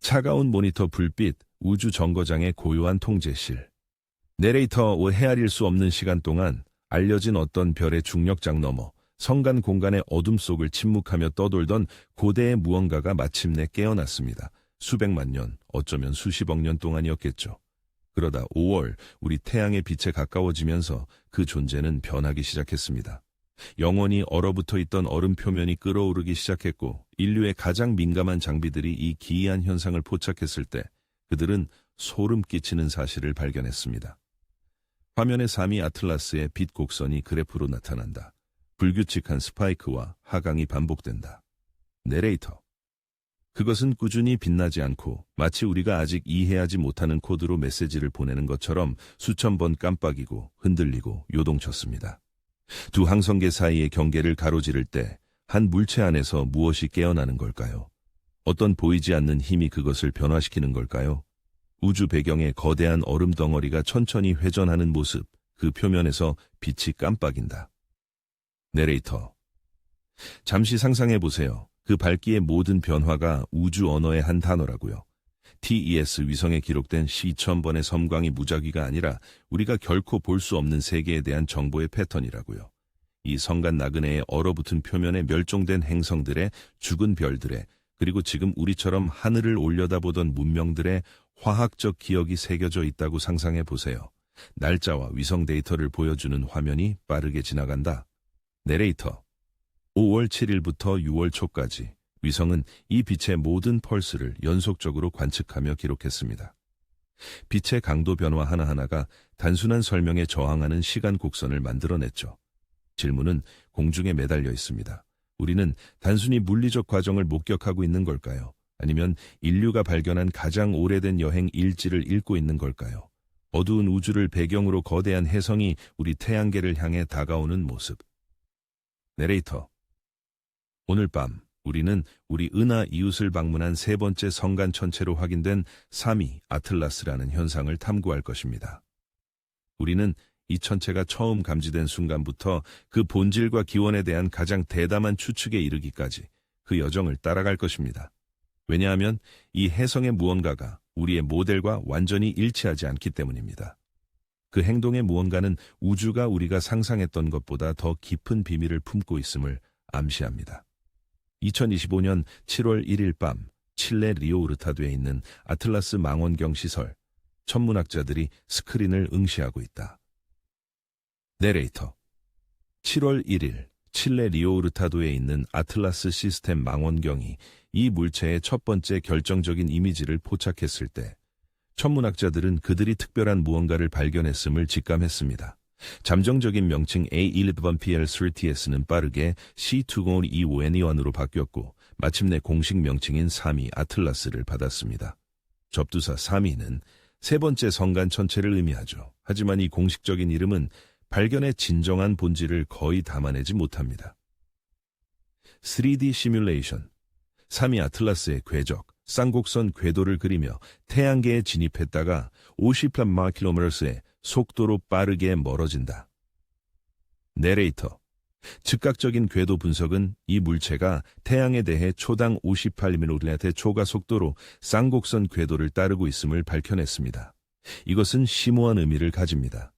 차가운 모니터 불빛, 우주 정거장의 고요한 통제실. 내레이터 헤아릴 수 없는 시간 동안 알려진 어떤 별의 중력장 너머 성간 공간의 어둠 속을 침묵하며 떠돌던 고대의 무언가가 마침내 깨어났습니다. 수백만 년, 어쩌면 수십억 년 동안이었겠죠. 그러다 5월 우리 태양의 빛에 가까워지면서 그 존재는 변하기 시작했습니다. 영원히 얼어붙어 있던 얼음 표면이 끓어오르기 시작했고 인류의 가장 민감한 장비들이 이 기이한 현상을 포착했을 때 그들은 소름 끼치는 사실을 발견했습니다. 화면의 3위 아틀라스의 빛 곡선이 그래프로 나타난다. 불규칙한 스파이크와 하강이 반복된다. 내레이터. 그것은 꾸준히 빛나지 않고 마치 우리가 아직 이해하지 못하는 코드로 메시지를 보내는 것처럼 수천 번 깜빡이고 흔들리고 요동쳤습니다. 두 항성계 사이의 경계를 가로지를 때 한 물체 안에서 무엇이 깨어나는 걸까요? 어떤 보이지 않는 힘이 그것을 변화시키는 걸까요? 우주 배경의 거대한 얼음 덩어리가 천천히 회전하는 모습, 그 표면에서 빛이 깜빡인다. 내레이터. 잠시 상상해 보세요. 그 밝기의 모든 변화가 우주 언어의 한 단어라고요. TES 위성에 기록된 1000번의 섬광이 무작위가 아니라 우리가 결코 볼 수 없는 세계에 대한 정보의 패턴이라고요. 이 성간 나그네의 얼어붙은 표면에 멸종된 행성들의, 죽은 별들의, 그리고 지금 우리처럼 하늘을 올려다보던 문명들의 화학적 기억이 새겨져 있다고 상상해 보세요. 날짜와 위성 데이터를 보여주는 화면이 빠르게 지나간다. 내레이터. 5월 7일부터 6월 초까지 위성은 이 빛의 모든 펄스를 연속적으로 관측하며 기록했습니다. 빛의 강도 변화 하나하나가 단순한 설명에 저항하는 시간 곡선을 만들어냈죠. 질문은 공중에 매달려 있습니다. 우리는 단순히 물리적 과정을 목격하고 있는 걸까요? 아니면 인류가 발견한 가장 오래된 여행 일지를 읽고 있는 걸까요? 어두운 우주를 배경으로 거대한 혜성이 우리 태양계를 향해 다가오는 모습. 내레이터. 오늘 밤 우리는 우리 은하 이웃을 방문한 세 번째 성간 천체로 확인된 3위 아틀라스라는 현상을 탐구할 것입니다. 우리는 이 천체가 처음 감지된 순간부터 그 본질과 기원에 대한 가장 대담한 추측에 이르기까지 그 여정을 따라갈 것입니다. 왜냐하면 이 혜성의 무언가가 우리의 모델과 완전히 일치하지 않기 때문입니다. 그 행동의 무언가는 우주가 우리가 상상했던 것보다 더 깊은 비밀을 품고 있음을 암시합니다. 2025년 7월 1일 밤 칠레 리오우르타드에 있는 아틀라스 망원경 시설, 천문학자들이 스크린을 응시하고 있다. 내레이터. 7월 1일 칠레 리오우르타도에 있는 아틀라스 시스템 망원경이 이 물체의 첫 번째 결정적인 이미지를 포착했을 때 천문학자들은 그들이 특별한 무언가를 발견했음을 직감했습니다. 잠정적인 명칭 A11PL3TS는 빠르게 C2025N1으로 바뀌었고 마침내 공식 명칭인 3위 아틀라스를 받았습니다. 접두사 3위는 세 번째 성간 천체를 의미하죠. 하지만 이 공식적인 이름은 발견의 진정한 본질을 거의 담아내지 못합니다. 3D 시뮬레이션. 3위 아틀라스의 궤적, 쌍곡선 궤도를 그리며 태양계에 진입했다가 50km의 속도로 빠르게 멀어진다. 내레이터. 즉각적인 궤도 분석은 이 물체가 태양에 대해 초당 58km의 초과 속도로 쌍곡선 궤도를 따르고 있음을 밝혀냈습니다. 이것은 심오한 의미를 가집니다.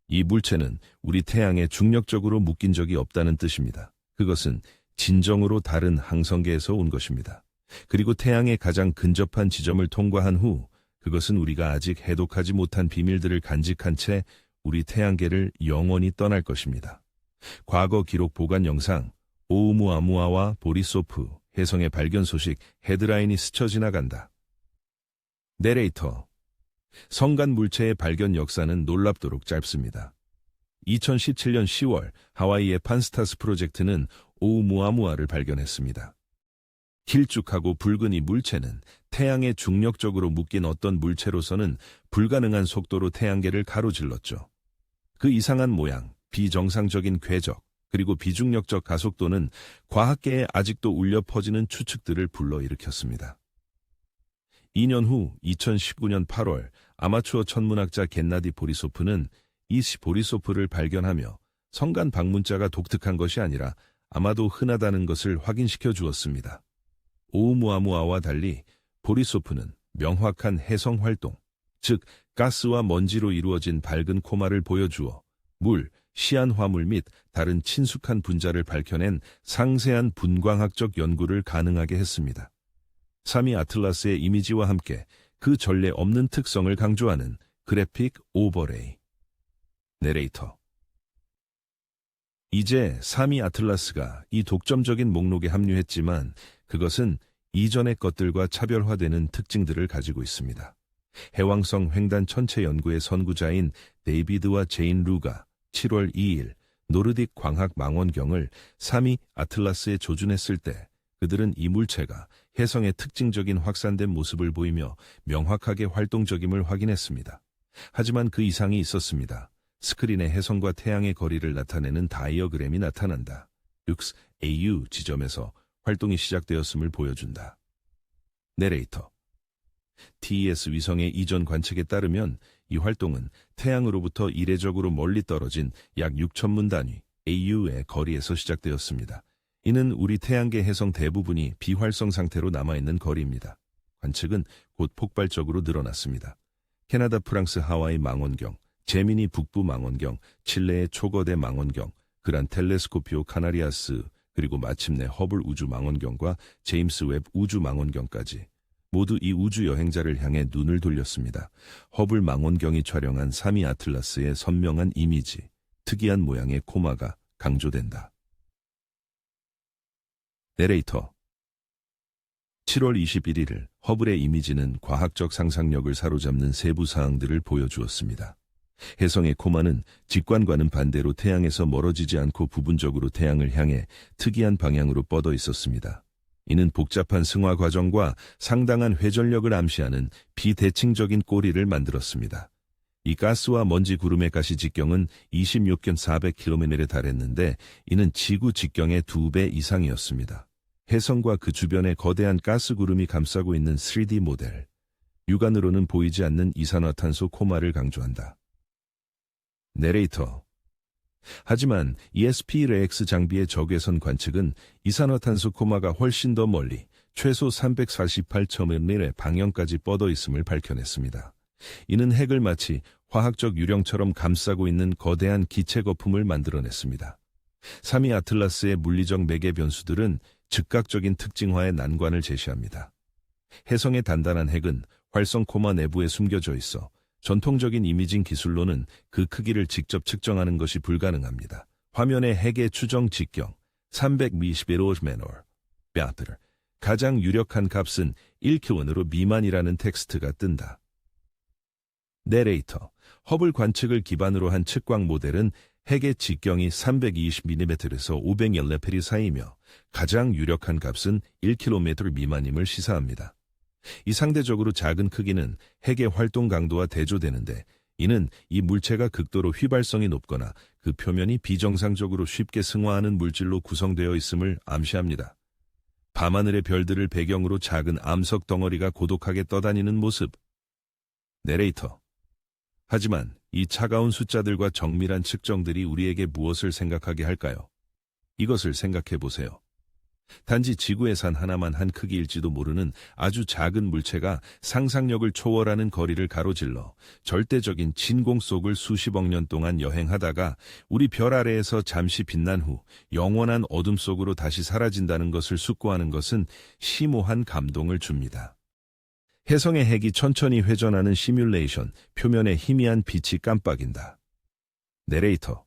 이 물체는 우리 태양에 중력적으로 묶인 적이 없다는 뜻입니다. 그것은 진정으로 다른 항성계에서 온 것입니다. 그리고 태양의 가장 근접한 지점을 통과한 후 그것은 우리가 아직 해독하지 못한 비밀들을 간직한 채 우리 태양계를 영원히 떠날 것입니다. 과거 기록 보관 영상, 오우무아무아와 보리소프, 혜성의 발견 소식, 헤드라인이 스쳐 지나간다. 내레이터. 성간 물체의 발견 역사는 놀랍도록 짧습니다. 2017년 10월 하와이의 판스타스 프로젝트는 오우무아무아를 발견했습니다. 길쭉하고 붉은 이 물체는 태양에 중력적으로 묶인 어떤 물체로서는 불가능한 속도로 태양계를 가로질렀죠. 그 이상한 모양, 비정상적인 궤적, 그리고 비중력적 가속도는 과학계에 아직도 울려 퍼지는 추측들을 불러일으켰습니다. 2년 후 2019년 8월 아마추어 천문학자 겐나디 보리소프는 이 보리소프를 발견하며 성간 방문자가 독특한 것이 아니라 아마도 흔하다는 것을 확인시켜 주었습니다. 오우무아무아와 달리 보리소프는 명확한 해성 활동, 즉 가스와 먼지로 이루어진 밝은 코마를 보여주어 물, 시안 화물 및 다른 친숙한 분자를 밝혀낸 상세한 분광학적 연구를 가능하게 했습니다. 3위 아틀라스의 이미지와 함께 그 전례 없는 특성을 강조하는 그래픽 오버레이. 내레이터. 이제 3위 아틀라스가 이 독점적인 목록에 합류했지만 그것은 이전의 것들과 차별화되는 특징들을 가지고 있습니다. 해왕성 횡단 천체 연구의 선구자인 데이비드와 제인 루가 7월 2일 노르딕 광학 망원경을 3위 아틀라스에 조준했을 때 그들은 이 물체가 혜성의 특징적인 확산된 모습을 보이며 명확하게 활동적임을 확인했습니다. 하지만 그 이상이 있었습니다. 스크린에 혜성과 태양의 거리를 나타내는 다이어그램이 나타난다. 6AU 지점에서 활동이 시작되었음을 보여준다. 내레이터. TES 위성의 이전 관측에 따르면 이 활동은 태양으로부터 이례적으로 멀리 떨어진 약 6천문 단위 AU의 거리에서 시작되었습니다. 이는 우리 태양계 혜성 대부분이 비활성 상태로 남아있는 거리입니다. 관측은 곧 폭발적으로 늘어났습니다. 캐나다, 프랑스, 하와이 망원경, 제미니 북부 망원경, 칠레의 초거대 망원경, 그란 텔레스코피오 카나리아스, 그리고 마침내 허블 우주 망원경과 제임스 웹 우주 망원경까지 모두 이 우주 여행자를 향해 눈을 돌렸습니다. 허블 망원경이 촬영한 3위 아틀라스의 선명한 이미지, 특이한 모양의 코마가 강조된다. 내레이터. 7월 21일 허블의 이미지는 과학적 상상력을 사로잡는 세부 사항들을 보여주었습니다. 혜성의 코마는 직관과는 반대로 태양에서 멀어지지 않고 부분적으로 태양을 향해 특이한 방향으로 뻗어 있었습니다. 이는 복잡한 승화 과정과 상당한 회전력을 암시하는 비대칭적인 꼬리를 만들었습니다. 이 가스와 먼지 구름의 가시 직경은 26,400km에 달했는데 이는 지구 직경의 2배 이상이었습니다. 혜성과 그 주변에 거대한 가스 구름이 감싸고 있는 3D 모델, 육안으로는 보이지 않는 이산화탄소 코마를 강조한다. 내레이터. 하지만 ESP-REX 장비의 적외선 관측은 이산화탄소 코마가 훨씬 더 멀리 최소 348km의 방향까지 뻗어 있음을 밝혀냈습니다. 이는 핵을 마치 화학적 유령처럼 감싸고 있는 거대한 기체 거품을 만들어냈습니다. 3위 아틀라스의 물리적 매개 변수들은 즉각적인 특징화의 난관을 제시합니다. 혜성의 단단한 핵은 활성 코마 내부에 숨겨져 있어 전통적인 이미징 기술로는 그 크기를 직접 측정하는 것이 불가능합니다. 화면의 핵의 추정 직경 300ml 가장 유력한 값은 1킬론으로 미만이라는 텍스트가 뜬다. 내레이터. 허블 관측을 기반으로 한 측광 모델은 핵의 직경이 320mm에서 510레페리 사이며 가장 유력한 값은 1km 미만임을 시사합니다. 이 상대적으로 작은 크기는 핵의 활동 강도와 대조되는데 이는 이 물체가 극도로 휘발성이 높거나 그 표면이 비정상적으로 쉽게 승화하는 물질로 구성되어 있음을 암시합니다. 밤하늘의 별들을 배경으로 작은 암석 덩어리가 고독하게 떠다니는 모습. 내레이터. 하지만 이 차가운 숫자들과 정밀한 측정들이 우리에게 무엇을 생각하게 할까요? 이것을 생각해 보세요. 단지 지구의 산 하나만 한 크기일지도 모르는 아주 작은 물체가 상상력을 초월하는 거리를 가로질러 절대적인 진공 속을 수십억 년 동안 여행하다가 우리 별 아래에서 잠시 빛난 후 영원한 어둠 속으로 다시 사라진다는 것을 숙고하는 것은 심오한 감동을 줍니다. 혜성의 핵이 천천히 회전하는 시뮬레이션, 표면에 희미한 빛이 깜빡인다. 내레이터.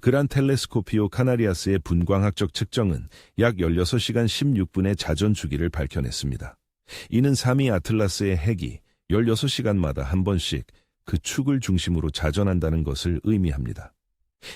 그란 텔레스코피오 카나리아스의 분광학적 측정은 약 16시간 16분의 자전 주기를 밝혀냈습니다. 이는 3위 아틀라스의 핵이 16시간마다 한 번씩 그 축을 중심으로 자전한다는 것을 의미합니다.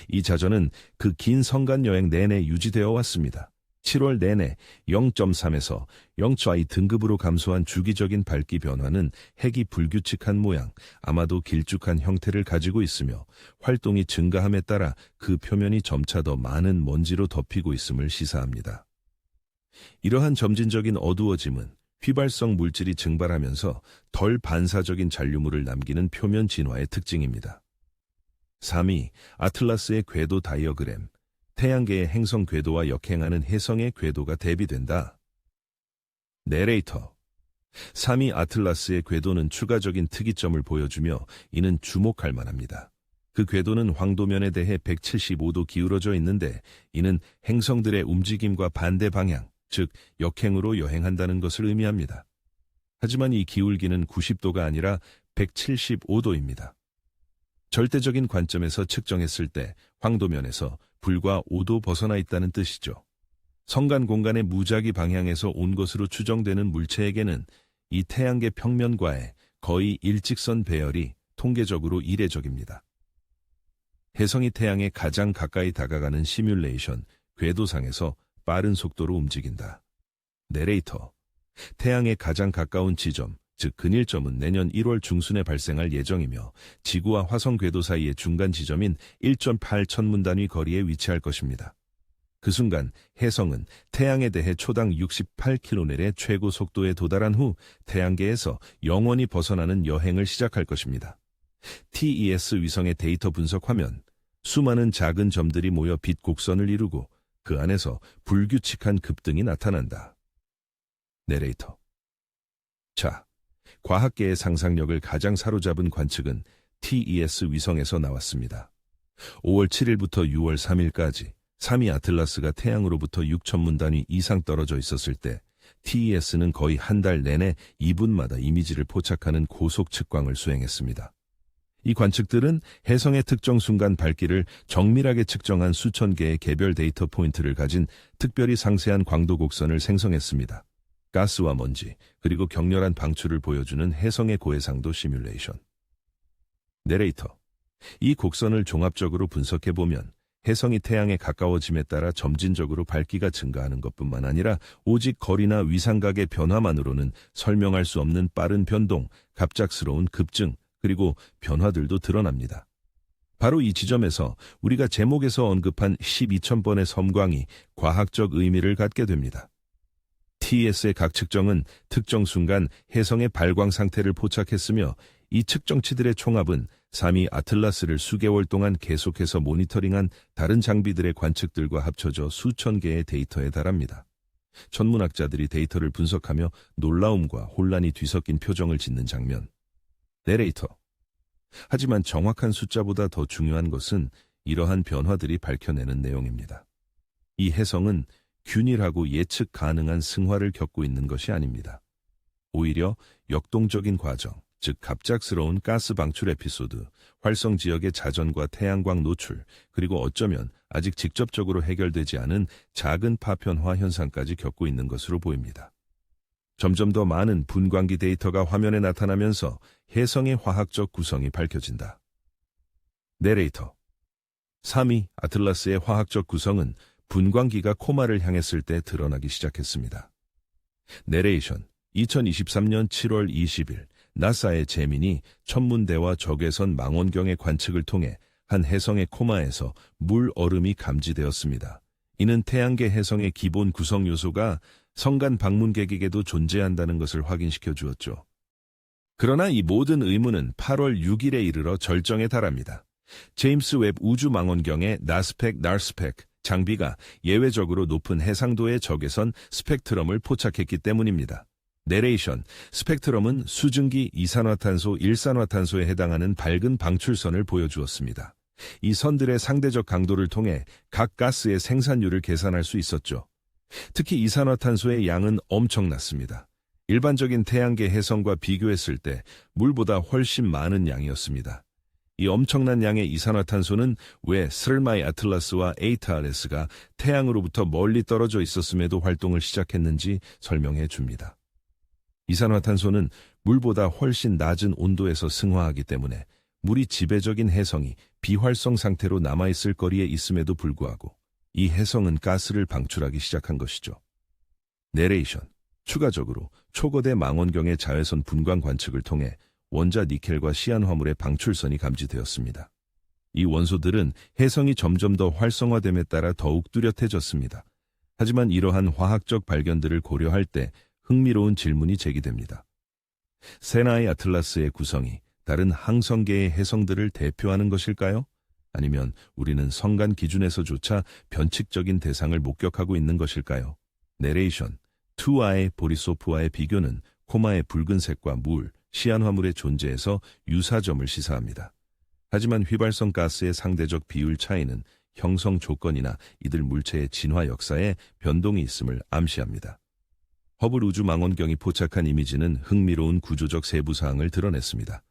이 자전은 그 긴 성간 여행 내내 유지되어 왔습니다. 7월 내내 0.3에서 0.2 등급으로 감소한 주기적인 밝기 변화는 핵이 불규칙한 모양, 아마도 길쭉한 형태를 가지고 있으며 활동이 증가함에 따라 그 표면이 점차 더 많은 먼지로 덮이고 있음을 시사합니다. 이러한 점진적인 어두워짐은 휘발성 물질이 증발하면서 덜 반사적인 잔류물을 남기는 표면 진화의 특징입니다. 3위, 아틀라스의 궤도 다이어그램. 태양계의 행성 궤도와 역행하는 혜성의 궤도가 대비된다. 내레이터. 3위 아틀라스의 궤도는 추가적인 특이점을 보여주며 이는 주목할 만합니다. 그 궤도는 황도면에 대해 175도 기울어져 있는데 이는 행성들의 움직임과 반대 방향, 즉 역행으로 여행한다는 것을 의미합니다. 하지만 이 기울기는 90도가 아니라 175도입니다. 절대적인 관점에서 측정했을 때 황도면에서 불과 5도 벗어나 있다는 뜻이죠. 성간 공간의 무작위 방향에서 온 것으로 추정되는 물체에게는 이 태양계 평면과의 거의 일직선 배열이 통계적으로 이례적입니다. 혜성이 태양에 가장 가까이 다가가는 시뮬레이션, 궤도상에서 빠른 속도로 움직인다. 내레이터. 태양에 가장 가까운 지점, 즉 근일점은 내년 1월 중순에 발생할 예정이며 지구와 화성 궤도 사이의 중간 지점인 1.8 천문단위 거리에 위치할 것입니다. 그 순간 혜성은 태양에 대해 초당 68km의 최고 속도에 도달한 후 태양계에서 영원히 벗어나는 여행을 시작할 것입니다. TES 위성의 데이터 분석 화면, 수많은 작은 점들이 모여 빛 곡선을 이루고 그 안에서 불규칙한 급등이 나타난다. 내레이터. 자, 과학계의 상상력을 가장 사로잡은 관측은 TES 위성에서 나왔습니다. 5월 7일부터 6월 3일까지 3위 아틀라스가 태양으로부터 6천문 단위 이상 떨어져 있었을 때 TES는 거의 한 달 내내 2분마다 이미지를 포착하는 고속 측광을 수행했습니다. 이 관측들은 혜성의 특정 순간 밝기를 정밀하게 측정한 수천 개의 개별 데이터 포인트를 가진 특별히 상세한 광도 곡선을 생성했습니다. 가스와 먼지, 그리고 격렬한 방출을 보여주는 혜성의 고해상도 시뮬레이션. 내레이터. 이 곡선을 종합적으로 분석해보면 혜성이 태양에 가까워짐에 따라 점진적으로 밝기가 증가하는 것뿐만 아니라 오직 거리나 위상각의 변화만으로는 설명할 수 없는 빠른 변동, 갑작스러운 급증, 그리고 변화들도 드러납니다. 바로 이 지점에서 우리가 제목에서 언급한 12,000번의 섬광이 과학적 의미를 갖게 됩니다. TES의 각 측정은 특정 순간 혜성의 발광 상태를 포착했으며 이 측정치들의 총합은 3위 아틀라스를 수개월 동안 계속해서 모니터링한 다른 장비들의 관측들과 합쳐져 수천 개의 데이터에 달합니다. 천문학자들이 데이터를 분석하며 놀라움과 혼란이 뒤섞인 표정을 짓는 장면. 내레이터. 하지만 정확한 숫자보다 더 중요한 것은 이러한 변화들이 밝혀내는 내용입니다. 이 혜성은 균일하고 예측 가능한 승화를 겪고 있는 것이 아닙니다. 오히려 역동적인 과정, 즉 갑작스러운 가스 방출 에피소드, 활성 지역의 자전과 태양광 노출, 그리고 어쩌면 아직 직접적으로 해결되지 않은 작은 파편화 현상까지 겪고 있는 것으로 보입니다. 점점 더 많은 분광기 데이터가 화면에 나타나면서 혜성의 화학적 구성이 밝혀진다. 내레이터. 3위 아틀라스의 화학적 구성은 분광기가 코마를 향했을 때 드러나기 시작했습니다. 내레이션. 2023년 7월 20일 나사의 제민이 천문대와 적외선 망원경의 관측을 통해 한 혜성의 코마에서 물 얼음이 감지되었습니다. 이는 태양계 혜성의 기본 구성 요소가 성간 방문객에게도 존재한다는 것을 확인시켜 주었죠. 그러나 이 모든 의문은 8월 6일에 이르러 절정에 달합니다. 제임스 웹 우주망원경의 나스펙 장비가 예외적으로 높은 해상도의 적외선 스펙트럼을 포착했기 때문입니다. 내레이션. 스펙트럼은 수증기, 이산화탄소, 일산화탄소에 해당하는 밝은 방출선을 보여주었습니다. 이 선들의 상대적 강도를 통해 각 가스의 생산율을 계산할 수 있었죠. 특히 이산화탄소의 양은 엄청났습니다. 일반적인 태양계 혜성과 비교했을 때 물보다 훨씬 많은 양이었습니다. 이 엄청난 양의 이산화탄소는 왜 스르마이 아틀라스와 에이타레스가 태양으로부터 멀리 떨어져 있었음에도 활동을 시작했는지 설명해 줍니다. 이산화탄소는 물보다 훨씬 낮은 온도에서 승화하기 때문에 물이 지배적인 혜성이 비활성 상태로 남아있을 거리에 있음에도 불구하고 이 혜성은 가스를 방출하기 시작한 것이죠. 내레이션. 추가적으로 초거대 망원경의 자외선 분광 관측을 통해 원자 니켈과 시안 화물의 방출선이 감지되었습니다. 이 원소들은 혜성이 점점 더 활성화됨에 따라 더욱 뚜렷해졌습니다. 하지만 이러한 화학적 발견들을 고려할 때 흥미로운 질문이 제기됩니다. 세나의 아틀라스의 구성이 다른 항성계의 혜성들을 대표하는 것일까요? 아니면 우리는 성간 기준에서조차 변칙적인 대상을 목격하고 있는 것일까요? 내레이션. 투아의 보리소프와의 비교는 코마의 붉은색과 물, 시안화물의 존재에서 유사점을 시사합니다. 하지만 휘발성 가스의 상대적 비율 차이는 형성 조건이나 이들 물체의 진화 역사에 변동이 있음을 암시합니다. 허블 우주망원경이 포착한 이미지는 흥미로운 구조적 세부사항을 드러냈습니다.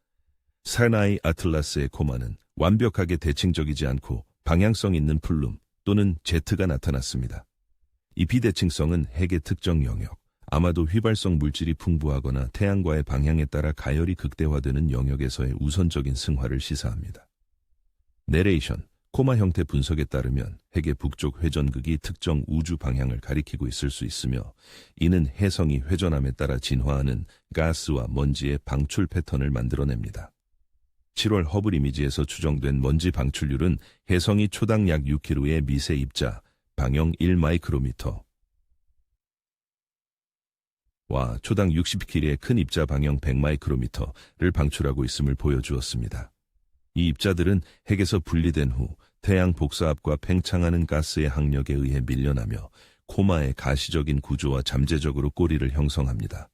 사나이 아틀라스의 코마는 완벽하게 대칭적이지 않고 방향성 있는 플룸 또는 제트가 나타났습니다. 이 비대칭성은 핵의 특정 영역, 아마도 휘발성 물질이 풍부하거나 태양과의 방향에 따라 가열이 극대화되는 영역에서의 우선적인 승화를 시사합니다. 내레이션, 코마 형태 분석에 따르면 핵의 북쪽 회전극이 특정 우주 방향을 가리키고 있을 수 있으며 이는 혜성이 회전함에 따라 진화하는 가스와 먼지의 방출 패턴을 만들어냅니다. 7월 허블 이미지에서 추정된 먼지 방출률은 혜성이 초당 약 6km의 미세 입자, 방영 1마이크로미터 와 초당 60km의 큰 입자 방영 100마이크로미터를 방출하고 있음을 보여주었습니다. 이 입자들은 핵에서 분리된 후 태양 복사압과 팽창하는 가스의 항력에 의해 밀려나며 코마의 가시적인 구조와 잠재적으로 꼬리를 형성합니다.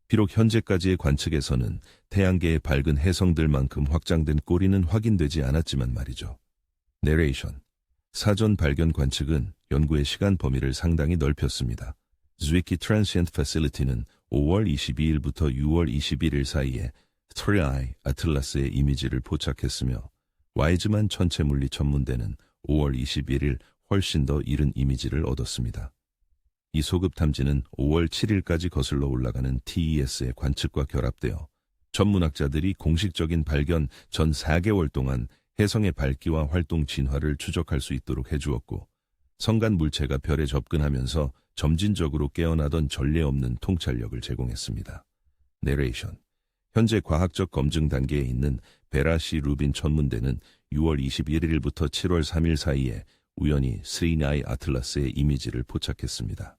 비록 현재까지의 관측에서는 태양계의 밝은 혜성들만큼 확장된 꼬리는 확인되지 않았지만 말이죠. 내레이션, 사전 발견 관측은 연구의 시간 범위를 상당히 넓혔습니다. Zwicky Transient Facility는 5월 22일부터 6월 21일 사이에 트라이 아틀라스의 이미지를 포착했으며 와이즈만 천체물리 전문대는 5월 21일 훨씬 더 이른 이미지를 얻었습니다. 이 소급 탐지는 5월 7일까지 거슬러 올라가는 TES의 관측과 결합되어 전문학자들이 공식적인 발견 전 4개월 동안 혜성의 밝기와 활동 진화를 추적할 수 있도록 해주었고 성간 물체가 별에 접근하면서 점진적으로 깨어나던 전례 없는 통찰력을 제공했습니다. 내레이션, 현재 과학적 검증 단계에 있는 베라시 루빈 천문대는 6월 21일부터 7월 3일 사이에 우연히 스리나이 아틀라스의 이미지를 포착했습니다.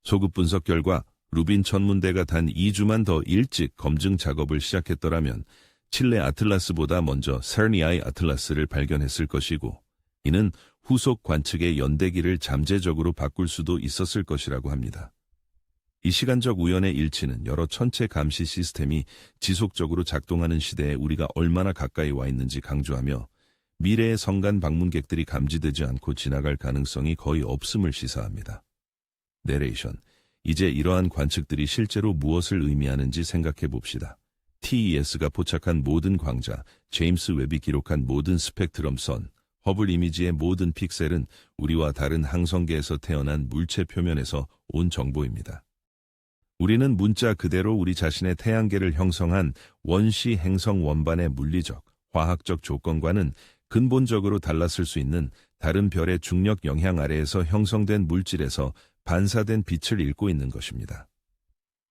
소급 분석 결과 루빈 천문대가 단 2주만 더 일찍 검증 작업을 시작했더라면 칠레 아틀라스보다 먼저 세르니아이 아틀라스를 발견했을 것이고 이는 후속 관측의 연대기를 잠재적으로 바꿀 수도 있었을 것이라고 합니다. 이 시간적 우연의 일치는 여러 천체 감시 시스템이 지속적으로 작동하는 시대에 우리가 얼마나 가까이 와 있는지 강조하며 미래의 성간 방문객들이 감지되지 않고 지나갈 가능성이 거의 없음을 시사합니다. 내레이션, 이제 이러한 관측들이 실제로 무엇을 의미하는지 생각해 봅시다. TES가 포착한 모든 광자, 제임스 웹이 기록한 모든 스펙트럼 선, 허블 이미지의 모든 픽셀은 우리와 다른 항성계에서 태어난 물체 표면에서 온 정보입니다. 우리는 문자 그대로 우리 자신의 태양계를 형성한 원시 행성 원반의 물리적, 화학적 조건과는 근본적으로 달랐을 수 있는 다른 별의 중력 영향 아래에서 형성된 물질에서 반사된 빛을 읽고 있는 것입니다.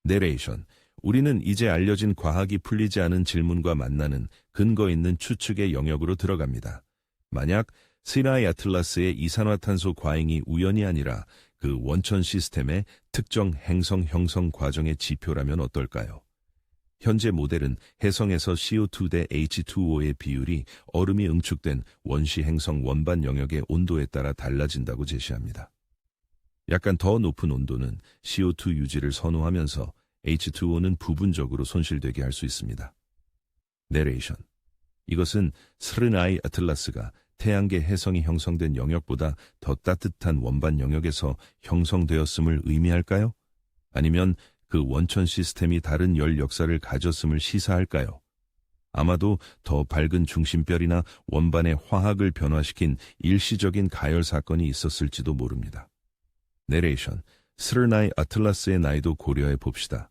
내레이션, 우리는 이제 알려진 과학이 풀리지 않은 질문과 만나는 근거 있는 추측의 영역으로 들어갑니다. 만약 시나이 아틀라스의 이산화탄소 과잉이 우연이 아니라 그 원천 시스템의 특정 행성 형성 과정의 지표라면 어떨까요? 현재 모델은 해성에서 CO2 대 H2O의 비율이 얼음이 응축된 원시 행성 원반 영역의 온도에 따라 달라진다고 제시합니다. 약간 더 높은 온도는 CO2 유지를 선호하면서 H2O는 부분적으로 손실되게 할 수 있습니다. 내레이션, 이것은 스르나이 아틀라스가 태양계 혜성이 형성된 영역보다 더 따뜻한 원반 영역에서 형성되었음을 의미할까요? 아니면 그 원천 시스템이 다른 열 역사를 가졌음을 시사할까요? 아마도 더 밝은 중심별이나 원반의 화학을 변화시킨 일시적인 가열 사건이 있었을지도 모릅니다. 내레이션, 스르나이 아틀라스의 나이도 고려해 봅시다.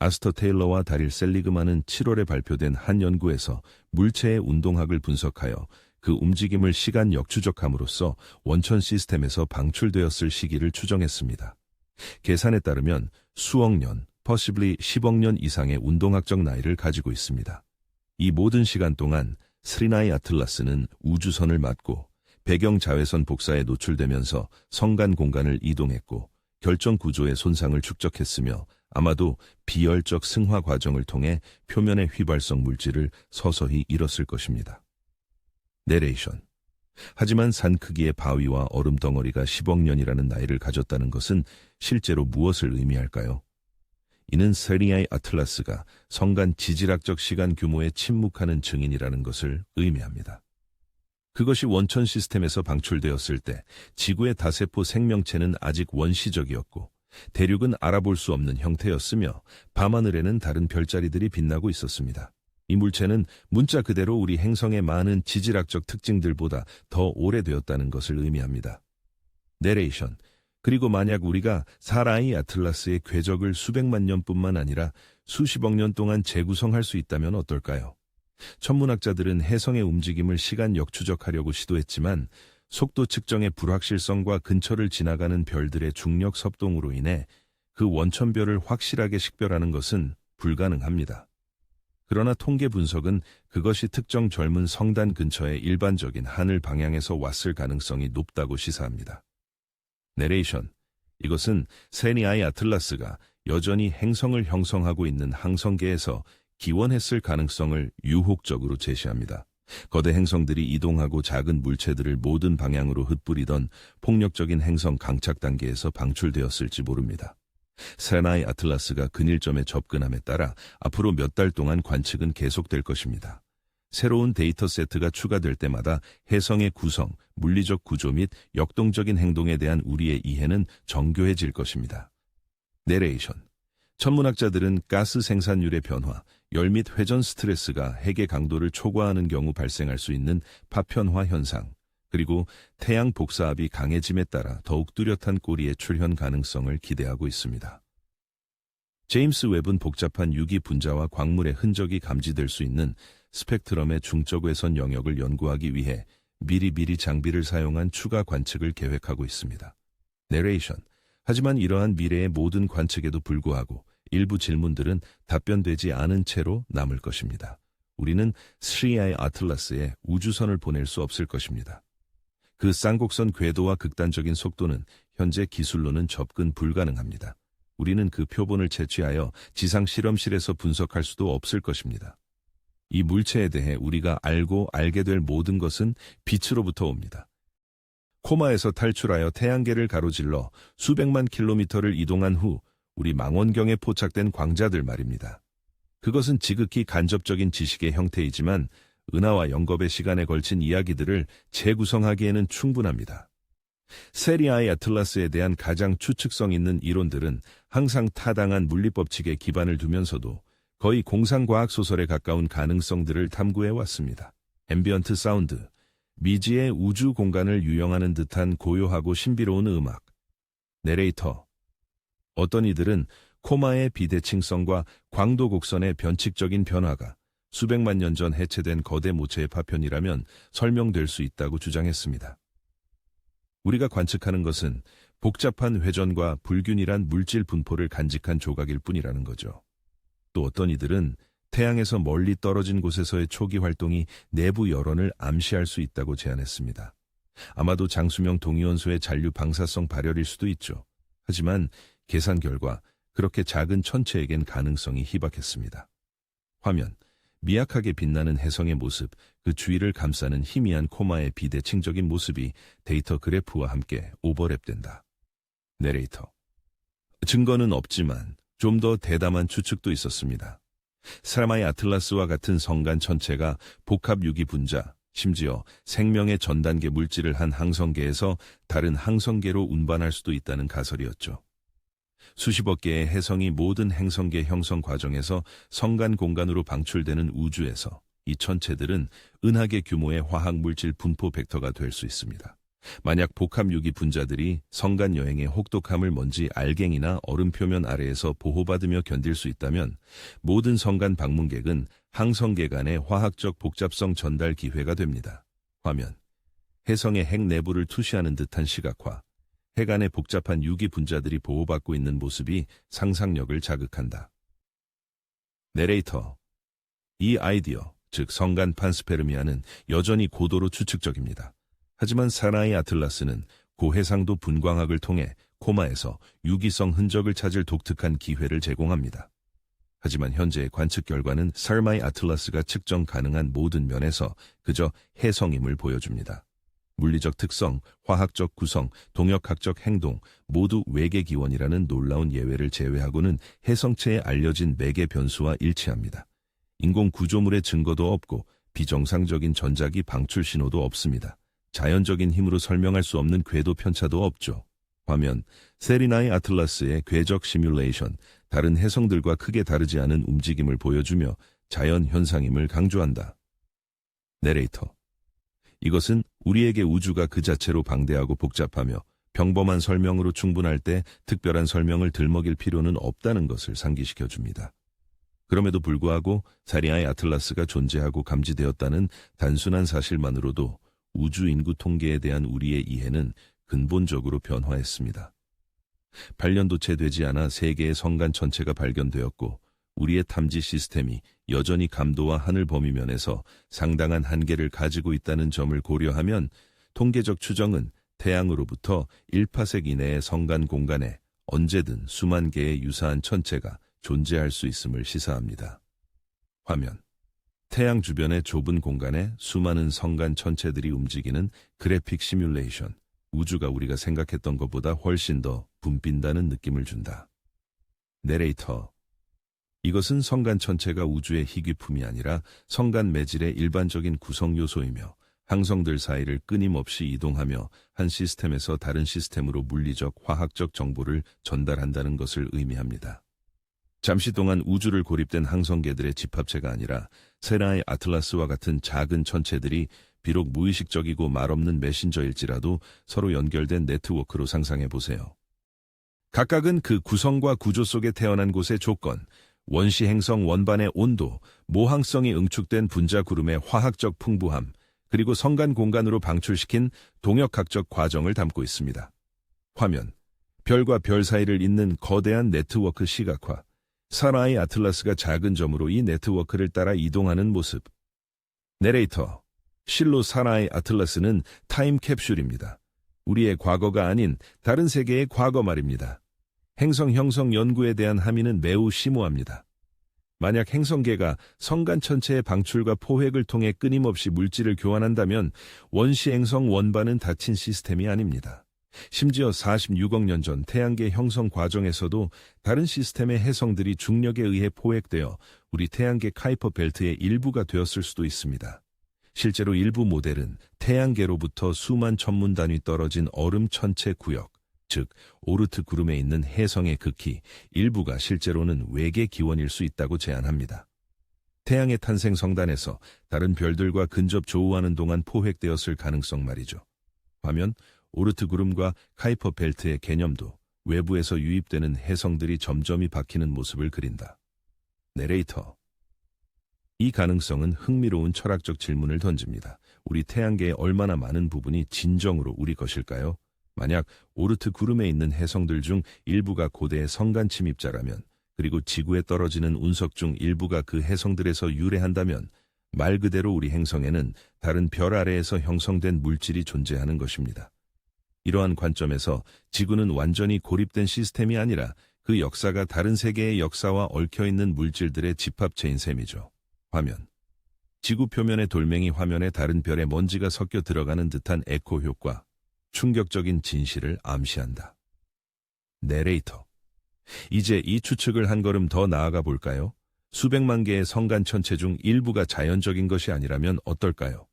아스터 테일러와 다릴 셀리그만은 7월에 발표된 한 연구에서 물체의 운동학을 분석하여 그 움직임을 시간 역추적함으로써 원천 시스템에서 방출되었을 시기를 추정했습니다. 계산에 따르면 수억 년, possibly 10억 년 이상의 운동학적 나이를 가지고 있습니다. 이 모든 시간 동안 스리나이 아틀라스는 우주선을 맞고 배경 자외선 복사에 노출되면서 성간 공간을 이동했고 결정 구조의 손상을 축적했으며 아마도 비열적 승화 과정을 통해 표면의 휘발성 물질을 서서히 잃었을 것입니다. 내레이션, 하지만 산 크기의 바위와 얼음 덩어리가 10억 년이라는 나이를 가졌다는 것은 실제로 무엇을 의미할까요? 이는 세리아의 아틀라스가 성간 지질학적 시간 규모에 침묵하는 증인이라는 것을 의미합니다. 그것이 원천 시스템에서 방출되었을 때 지구의 다세포 생명체는 아직 원시적이었고 대륙은 알아볼 수 없는 형태였으며 밤하늘에는 다른 별자리들이 빛나고 있었습니다. 이 물체는 문자 그대로 우리 행성의 많은 지질학적 특징들보다 더 오래되었다는 것을 의미합니다. 내레이션. 그리고 만약 우리가 사라이 아틀라스의 궤적을 수백만 년뿐만 아니라 수십억 년 동안 재구성할 수 있다면 어떨까요? 천문학자들은 해성의 움직임을 시간 역추적하려고 시도했지만 속도 측정의 불확실성과 근처를 지나가는 별들의 중력 섭동으로 인해 그 원천별을 확실하게 식별하는 것은 불가능합니다. 그러나 통계 분석은 그것이 특정 젊은 성단 근처의 일반적인 하늘 방향에서 왔을 가능성이 높다고 시사합니다. 내레이션. 이것은 세리아의 아틀라스가 여전히 행성을 형성하고 있는 항성계에서 기원했을 가능성을 유혹적으로 제시합니다. 거대 행성들이 이동하고 작은 물체들을 모든 방향으로 흩뿌리던 폭력적인 행성 강착 단계에서 방출되었을지 모릅니다. 세나이 아틀라스가 근일점에 접근함에 따라 앞으로 몇 달 동안 관측은 계속될 것입니다. 새로운 데이터 세트가 추가될 때마다 해성의 구성, 물리적 구조 및 역동적인 행동에 대한 우리의 이해는 정교해질 것입니다. 내레이션. 천문학자들은 가스 생산율의 변화, 열 및 회전 스트레스가 핵의 강도를 초과하는 경우 발생할 수 있는 파편화 현상, 그리고 태양 복사압이 강해짐에 따라 더욱 뚜렷한 꼬리의 출현 가능성을 기대하고 있습니다. 제임스 웹은 복잡한 유기 분자와 광물의 흔적이 감지될 수 있는 스펙트럼의 중적 외선 영역을 연구하기 위해 미리 장비를 사용한 추가 관측을 계획하고 있습니다. 내레이션. 하지만 이러한 미래의 모든 관측에도 불구하고 일부 질문들은 답변되지 않은 채로 남을 것입니다. 우리는 스리아의 아틀라스에 우주선을 보낼 수 없을 것입니다. 그 쌍곡선 궤도와 극단적인 속도는 현재 기술로는 접근 불가능합니다. 우리는 그 표본을 채취하여 지상 실험실에서 분석할 수도 없을 것입니다. 이 물체에 대해 우리가 알게 될 모든 것은 빛으로부터 옵니다. 코마에서 탈출하여 태양계를 가로질러 수백만 킬로미터를 이동한 후 우리 망원경에 포착된 광자들 말입니다. 그것은 지극히 간접적인 지식의 형태이지만 은하와 영겁의 시간에 걸친 이야기들을 재구성하기에는 충분합니다. 세리아의 아틀라스에 대한 가장 추측성 있는 이론들은 항상 타당한 물리법칙에 기반을 두면서도 거의 공상과학 소설에 가까운 가능성들을 탐구해왔습니다. 앰비언트 사운드, 미지의 우주 공간을 유영하는 듯한 고요하고 신비로운 음악. 내레이터. 어떤 이들은 코마의 비대칭성과 광도 곡선의 변칙적인 변화가 수백만 년 전 해체된 거대 모체의 파편이라면 설명될 수 있다고 주장했습니다. 우리가 관측하는 것은 복잡한 회전과 불균일한 물질 분포를 간직한 조각일 뿐이라는 거죠. 또 어떤 이들은 태양에서 멀리 떨어진 곳에서의 초기 활동이 내부 여론을 암시할 수 있다고 제안했습니다. 아마도 장수명 동위원소의 잔류 방사성 발열일 수도 있죠. 하지만 계산 결과 그렇게 작은 천체에겐 가능성이 희박했습니다. 화면, 미약하게 빛나는 해성의 모습, 그 주위를 감싸는 희미한 코마의 비대칭적인 모습이 데이터 그래프와 함께 오버랩된다. 내레이터. 증거는 없지만 좀 더 대담한 추측도 있었습니다. 사라마의 아틀라스와 같은 성간 천체가 복합 유기 분자, 심지어 생명의 전단계 물질을 한 항성계에서 다른 항성계로 운반할 수도 있다는 가설이었죠. 수십억 개의 해성이 모든 행성계 형성 과정에서 성간 공간으로 방출되는 우주에서 이 천체들은 은하계 규모의 화학물질 분포 벡터가 될 수 있습니다. 만약 복합유기 분자들이 성간 여행의 혹독함을 먼지 알갱이나 얼음 표면 아래에서 보호받으며 견딜 수 있다면 모든 성간 방문객은 항성계 간의 화학적 복잡성 전달 기회가 됩니다. 화면, 해성의 핵 내부를 투시하는 듯한 시각화, 핵 안의 복잡한 유기 분자들이 보호받고 있는 모습이 상상력을 자극한다. 내레이터. 이 아이디어, 즉 성간 판스페르미아는 여전히 고도로 추측적입니다. 하지만 사라이 아틀라스는 고해상도 분광학을 통해 코마에서 유기성 흔적을 찾을 독특한 기회를 제공합니다. 하지만 현재의 관측 결과는 사라이 아틀라스가 측정 가능한 모든 면에서 그저 해성임을 보여줍니다. 물리적 특성, 화학적 구성, 동역학적 행동, 모두 외계 기원이라는 놀라운 예외를 제외하고는 해성체에 알려진 매개 변수와 일치합니다. 인공 구조물의 증거도 없고 비정상적인 전자기 방출 신호도 없습니다. 자연적인 힘으로 설명할 수 없는 궤도 편차도 없죠. 화면, 세리나이 아틀라스의 궤적 시뮬레이션, 다른 해성들과 크게 다르지 않은 움직임을 보여주며 자연 현상임을 강조한다. 내레이터. 이것은 우리에게 우주가 그 자체로 방대하고 복잡하며 평범한 설명으로 충분할 때 특별한 설명을 들먹일 필요는 없다는 것을 상기시켜 줍니다. 그럼에도 불구하고 사리아의 아틀라스가 존재하고 감지되었다는 단순한 사실만으로도 우주 인구 통계에 대한 우리의 이해는 근본적으로 변화했습니다. 8년도 채 되지 않아 세계의 성간 전체가 발견되었고 우리의 탐지 시스템이 여전히 감도와 하늘 범위 면에서 상당한 한계를 가지고 있다는 점을 고려하면 통계적 추정은 태양으로부터 1파섹 이내의 성간 공간에 언제든 수만 개의 유사한 천체가 존재할 수 있음을 시사합니다. 화면. 태양 주변의 좁은 공간에 수많은 성간 천체들이 움직이는 그래픽 시뮬레이션. 우주가 우리가 생각했던 것보다 훨씬 더 붐빈다는 느낌을 준다. 내레이터. 이것은 성간 천체가 우주의 희귀품이 아니라 성간 매질의 일반적인 구성 요소이며 항성들 사이를 끊임없이 이동하며 한 시스템에서 다른 시스템으로 물리적, 화학적 정보를 전달한다는 것을 의미합니다. 잠시 동안 우주를 고립된 항성계들의 집합체가 아니라 세라의 아틀라스와 같은 작은 천체들이 비록 무의식적이고 말없는 메신저일지라도 서로 연결된 네트워크로 상상해 보세요. 각각은 그 구성과 구조 속에 태어난 곳의 조건, 원시 행성 원반의 온도, 모항성이 응축된 분자 구름의 화학적 풍부함, 그리고 성간 공간으로 방출시킨 동역학적 과정을 담고 있습니다. 화면, 별과 별 사이를 잇는 거대한 네트워크 시각화, 사라의 아틀라스가 작은 점으로 이 네트워크를 따라 이동하는 모습. 내레이터, 실로 사라의 아틀라스는 타임캡슐입니다. 우리의 과거가 아닌 다른 세계의 과거 말입니다. 행성 형성 연구에 대한 함의는 매우 심오합니다. 만약 행성계가 성간 천체의 방출과 포획을 통해 끊임없이 물질을 교환한다면 원시 행성 원반은 닫힌 시스템이 아닙니다. 심지어 46억 년 전 태양계 형성 과정에서도 다른 시스템의 해성들이 중력에 의해 포획되어 우리 태양계 카이퍼 벨트의 일부가 되었을 수도 있습니다. 실제로 일부 모델은 태양계로부터 수만 천문 단위 떨어진 얼음 천체 구역, 즉 오르트 구름에 있는 해성의 극히 일부가 실제로는 외계 기원일 수 있다고 제안합니다. 태양의 탄생 성단에서 다른 별들과 근접 조우하는 동안 포획되었을 가능성 말이죠. 화면, 오르트 구름과 카이퍼 벨트의 개념도 외부에서 유입되는 해성들이 점점이 박히는 모습을 그린다. 내레이터. 이 가능성은 흥미로운 철학적 질문을 던집니다. 우리 태양계의 얼마나 많은 부분이 진정으로 우리 것일까요? 만약 오르트 구름에 있는 해성들 중 일부가 고대의 성간 침입자라면, 그리고 지구에 떨어지는 운석 중 일부가 그 해성들에서 유래한다면 말 그대로 우리 행성에는 다른 별 아래에서 형성된 물질이 존재하는 것입니다. 이러한 관점에서 지구는 완전히 고립된 시스템이 아니라 그 역사가 다른 세계의 역사와 얽혀있는 물질들의 집합체인 셈이죠. 화면. 지구 표면의 돌멩이 화면에 다른 별의 먼지가 섞여 들어가는 듯한 에코 효과, 충격적인 진실을 암시한다. 내레이터. 이제 이 추측을 한 걸음 더 나아가 볼까요? 수백만 개의 성간 천체 중 일부가 자연적인 것이 아니라면 어떨까요?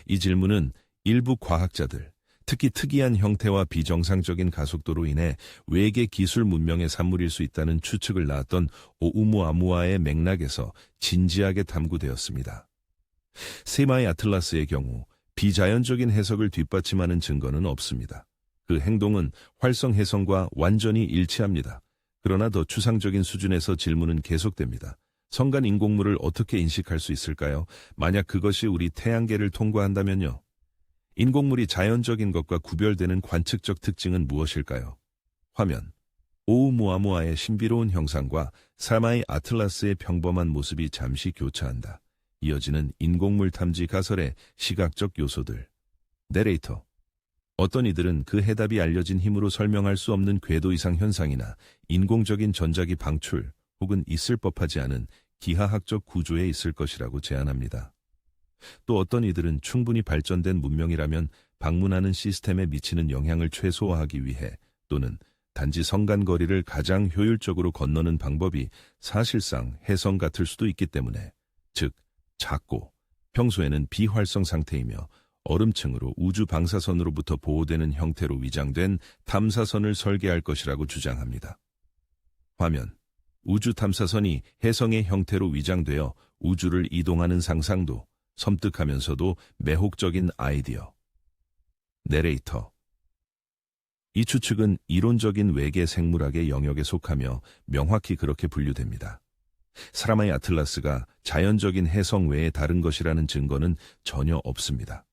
이 질문은 일부 과학자들, 특히 특이한 형태와 비정상적인 가속도로 인해 외계 기술 문명의 산물일 수 있다는 추측을 낳았던 오우무아무아의 맥락에서 진지하게 탐구되었습니다. 세마의 아틀라스의 경우 비자연적인 해석을 뒷받침하는 증거는 없습니다. 그 행동은 활성 해성과 완전히 일치합니다. 그러나 더 추상적인 수준에서 질문은 계속됩니다. 성간 인공물을 어떻게 인식할 수 있을까요? 만약 그것이 우리 태양계를 통과한다면요. 인공물이 자연적인 것과 구별되는 관측적 특징은 무엇일까요? 화면. 오우무아무아의 신비로운 형상과 사마의 아틀라스의 평범한 모습이 잠시 교차한다. 이어지는 인공물 탐지 가설의 시각적 요소들. 내레이터. 어떤 이들은 그 해답이 알려진 힘으로 설명할 수 없는 궤도 이상 현상이나 인공적인 전자기 방출 혹은 있을 법하지 않은 기하학적 구조에 있을 것이라고 제안합니다. 또 어떤 이들은 충분히 발전된 문명이라면 방문하는 시스템에 미치는 영향을 최소화하기 위해 또는 단지 성간거리를 가장 효율적으로 건너는 방법이 사실상 혜성 같을 수도 있기 때문에, 즉 작고 평소에는 비활성 상태이며 얼음층으로 우주 방사선으로부터 보호되는 형태로 위장된 탐사선을 설계할 것이라고 주장합니다. 화면. 우주 탐사선이 혜성의 형태로 위장되어 우주를 이동하는 상상도 섬뜩하면서도 매혹적인 아이디어. 내레이터. 이 추측은 이론적인 외계 생물학의 영역에 속하며 명확히 그렇게 분류됩니다. 사라마이 아틀라스가 자연적인 혜성 외에 다른 것이라는 증거는 전혀 없습니다.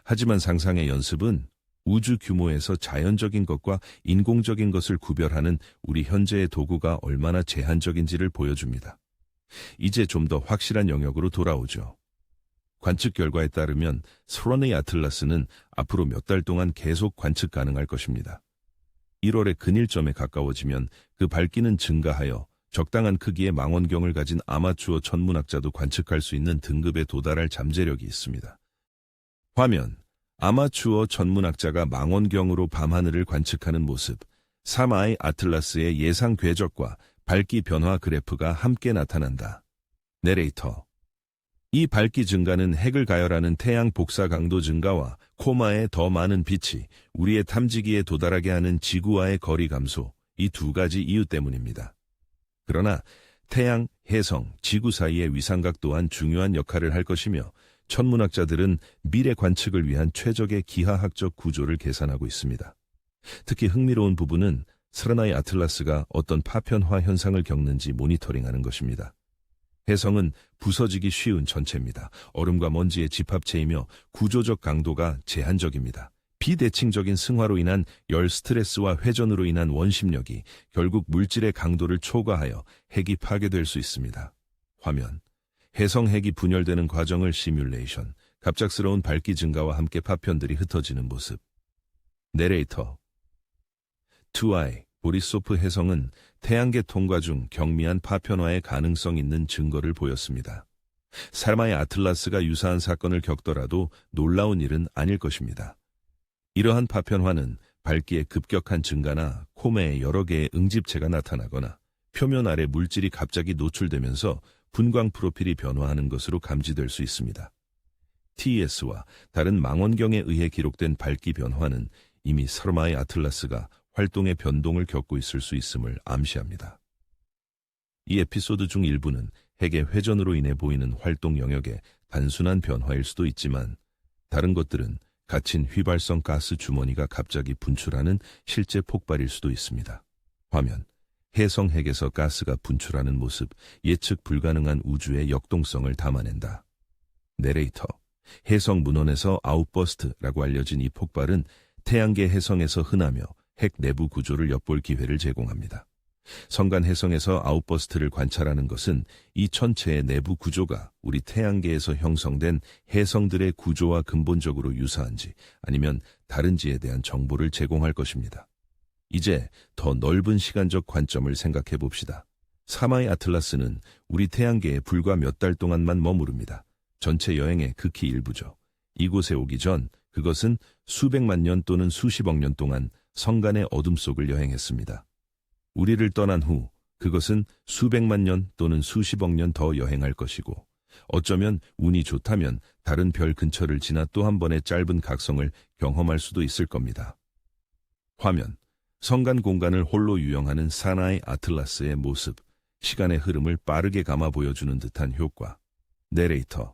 하지만 상상의 연습은 우주 규모에서 자연적인 것과 인공적인 것을 구별하는 우리 현재의 도구가 얼마나 제한적인지를 보여줍니다. 이제 좀 더 확실한 영역으로 돌아오죠. 관측 결과에 따르면 사라마이 아틀라스는 앞으로 몇 달 동안 계속 관측 가능할 것입니다. 1월의 근일점에 가까워지면 그 밝기는 증가하여 적당한 크기의 망원경을 가진 아마추어 천문학자도 관측할 수 있는 등급에 도달할 잠재력이 있습니다. 화면. 아마추어 천문학자가 망원경으로 밤하늘을 관측하는 모습. 사라마이 아틀라스의 예상 궤적과 밝기 변화 그래프가 함께 나타난다. 내레이터. 이 밝기 증가는 핵을 가열하는 태양 복사 강도 증가와 코마의 더 많은 빛이 우리의 탐지기에 도달하게 하는 지구와의 거리 감소, 이 두 가지 이유 때문입니다. 그러나 태양, 혜성, 지구 사이의 위상각 또한 중요한 역할을 할 것이며, 천문학자들은 미래 관측을 위한 최적의 기하학적 구조를 계산하고 있습니다. 특히 흥미로운 부분은 사라마이 아틀라스가 어떤 파편화 현상을 겪는지 모니터링하는 것입니다. 혜성은 부서지기 쉬운 전체입니다. 얼음과 먼지의 집합체이며 구조적 강도가 제한적입니다. 비대칭적인 승화로 인한 열 스트레스와 회전으로 인한 원심력이 결국 물질의 강도를 초과하여 핵이 파괴될 수 있습니다. 화면. 혜성 핵이 분열되는 과정을 시뮬레이션, 갑작스러운 밝기 증가와 함께 파편들이 흩어지는 모습. 내레이터. 2i, 보리소프 혜성은 태양계 통과 중 경미한 파편화의 가능성 있는 증거를 보였습니다. 사라마이 아틀라스가 유사한 사건을 겪더라도 놀라운 일은 아닐 것입니다. 이러한 파편화는 밝기의 급격한 증가나 코메에 여러 개의 응집체가 나타나거나 표면 아래 물질이 갑자기 노출되면서 분광 프로필이 변화하는 것으로 감지될 수 있습니다. TES와 다른 망원경에 의해 기록된 밝기 변화는 이미 사라마이 아틀라스가 활동의 변동을 겪고 있을 수 있음을 암시합니다. 이 에피소드 중 일부는 핵의 회전으로 인해 보이는 활동 영역의 단순한 변화일 수도 있지만, 다른 것들은 갇힌 휘발성 가스 주머니가 갑자기 분출하는 실제 폭발일 수도 있습니다. 화면. 혜성 핵에서 가스가 분출하는 모습, 예측 불가능한 우주의 역동성을 담아낸다. 내레이터. 혜성 문헌에서 아웃버스트라고 알려진 이 폭발은 태양계 혜성에서 흔하며 핵 내부 구조를 엿볼 기회를 제공합니다. 성간 혜성에서 아웃버스트를 관찰하는 것은 이 천체의 내부 구조가 우리 태양계에서 형성된 혜성들의 구조와 근본적으로 유사한지 아니면 다른지에 대한 정보를 제공할 것입니다. 이제 더 넓은 시간적 관점을 생각해 봅시다. 사라마이 아틀라스는 우리 태양계에 불과 몇 달 동안만 머무릅니다. 전체 여행의 극히 일부죠. 이곳에 오기 전 그것은 수백만 년 또는 수십억 년 동안 성간의 어둠 속을 여행했습니다. 우리를 떠난 후 그것은 수백만 년 또는 수십억 년 더 여행할 것이고, 어쩌면 운이 좋다면 다른 별 근처를 지나 또 한 번의 짧은 각성을 경험할 수도 있을 겁니다. 화면. 성간 공간을 홀로 유영하는 사라마이 아틀라스의 모습, 시간의 흐름을 빠르게 감아 보여주는 듯한 효과. 내레이터.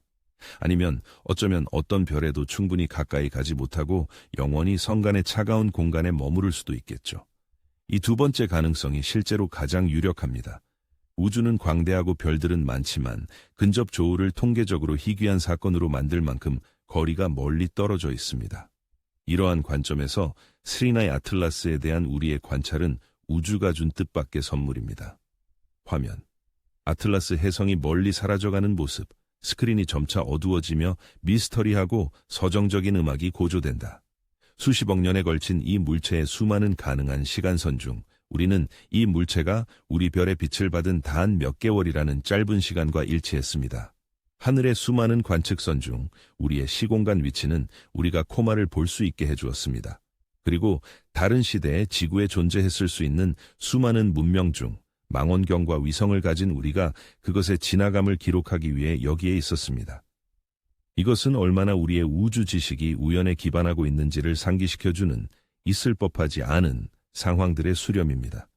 아니면 어쩌면 어떤 별에도 충분히 가까이 가지 못하고 영원히 성간의 차가운 공간에 머무를 수도 있겠죠. 이 두 번째 가능성이 실제로 가장 유력합니다. 우주는 광대하고 별들은 많지만 근접 조우를 통계적으로 희귀한 사건으로 만들 만큼 거리가 멀리 떨어져 있습니다. 이러한 관점에서 사라마이 아틀라스에 대한 우리의 관찰은 우주가 준 뜻밖의 선물입니다. 화면. 아틀라스 혜성이 멀리 사라져가는 모습, 스크린이 점차 어두워지며 미스터리하고 서정적인 음악이 고조된다. 수십억 년에 걸친 이 물체의 수많은 가능한 시간선 중 우리는 이 물체가 우리 별의 빛을 받은 단 몇 개월이라는 짧은 시간과 일치했습니다. 하늘의 수많은 관측선 중 우리의 시공간 위치는 우리가 코마를 볼 수 있게 해주었습니다. 그리고 다른 시대에 지구에 존재했을 수 있는 수많은 문명 중 망원경과 위성을 가진 우리가 그것의 지나감을 기록하기 위해 여기에 있었습니다. 이것은 얼마나 우리의 우주 지식이 우연에 기반하고 있는지를 상기시켜주는 있을 법하지 않은 상황들의 수렴입니다.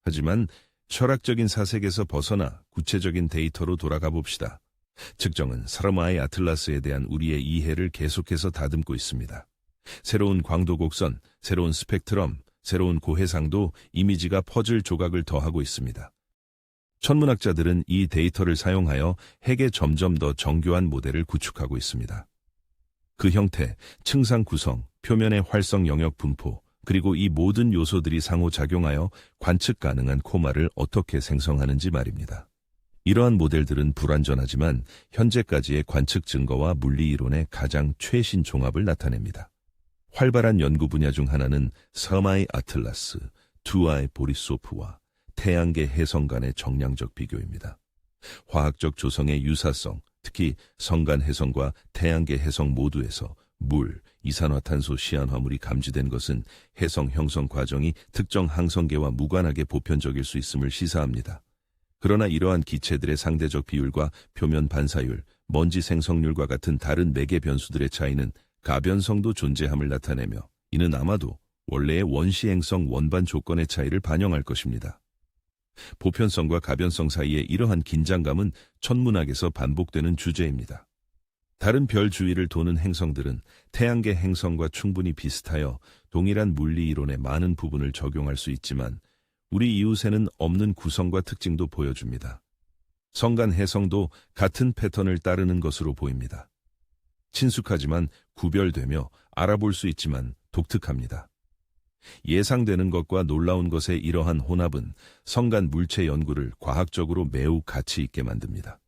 하지만 철학적인 사색에서 벗어나 구체적인 데이터로 돌아가 봅시다. 측정은 사르마이 아틀라스에 대한 우리의 이해를 계속해서 다듬고 있습니다. 새로운 광도 곡선, 새로운 스펙트럼, 새로운 고해상도, 이미지가 퍼즐 조각을 더하고 있습니다. 천문학자들은 이 데이터를 사용하여 핵의 점점 더 정교한 모델을 구축하고 있습니다. 그 형태, 층상 구성, 표면의 활성 영역 분포, 그리고 이 모든 요소들이 상호작용하여 관측 가능한 코마를 어떻게 생성하는지 말입니다. 이러한 모델들은 불완전하지만 현재까지의 관측 증거와 물리 이론의 가장 최신 종합을 나타냅니다. 활발한 연구 분야 중 하나는 서마이 아틀라스, 투아의 보리소프와 태양계 해성 간의 정량적 비교입니다. 화학적 조성의 유사성, 특히 성간 해성과 태양계 해성 모두에서 물, 이산화탄소 시안화물이 감지된 것은 해성 형성 과정이 특정 항성계와 무관하게 보편적일 수 있음을 시사합니다. 그러나 이러한 기체들의 상대적 비율과 표면 반사율, 먼지 생성률과 같은 다른 매개 변수들의 차이는 가변성도 존재함을 나타내며 이는 아마도 원래의 원시행성 원반 조건의 차이를 반영할 것입니다. 보편성과 가변성 사이의 이러한 긴장감은 천문학에서 반복되는 주제입니다. 다른 별 주위를 도는 행성들은 태양계 행성과 충분히 비슷하여 동일한 물리 이론의 많은 부분을 적용할 수 있지만 우리 이웃에는 없는 구성과 특징도 보여줍니다. 성간 해성도 같은 패턴을 따르는 것으로 보입니다. 친숙하지만 구별되며 알아볼 수 있지만 독특합니다. 예상되는 것과 놀라운 것의 이러한 혼합은 성간 물체 연구를 과학적으로 매우 가치 있게 만듭니다.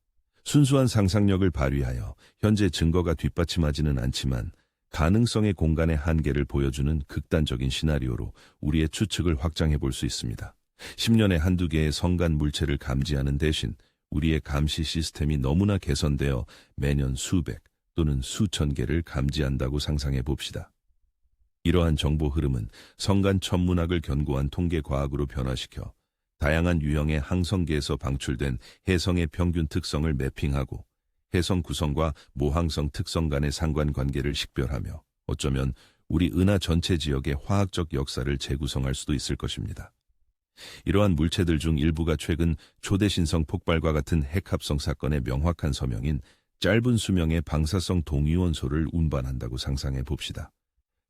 순수한 상상력을 발휘하여 현재 증거가 뒷받침하지는 않지만 가능성의 공간의 한계를 보여주는 극단적인 시나리오로 우리의 추측을 확장해 볼 수 있습니다. 10년에 한두 개의 성간 물체를 감지하는 대신 우리의 감시 시스템이 너무나 개선되어 매년 수백 또는 수천 개를 감지한다고 상상해 봅시다. 이러한 정보 흐름은 성간 천문학을 견고한 통계 과학으로 변화시켜 다양한 유형의 항성계에서 방출된 해성의 평균 특성을 매핑하고 해성 구성과 모항성 특성 간의 상관관계를 식별하며 어쩌면 우리 은하 전체 지역의 화학적 역사를 재구성할 수도 있을 것입니다. 이러한 물체들 중 일부가 최근 초대신성 폭발과 같은 핵합성 사건의 명확한 서명인 짧은 수명의 방사성 동위원소를 운반한다고 상상해 봅시다.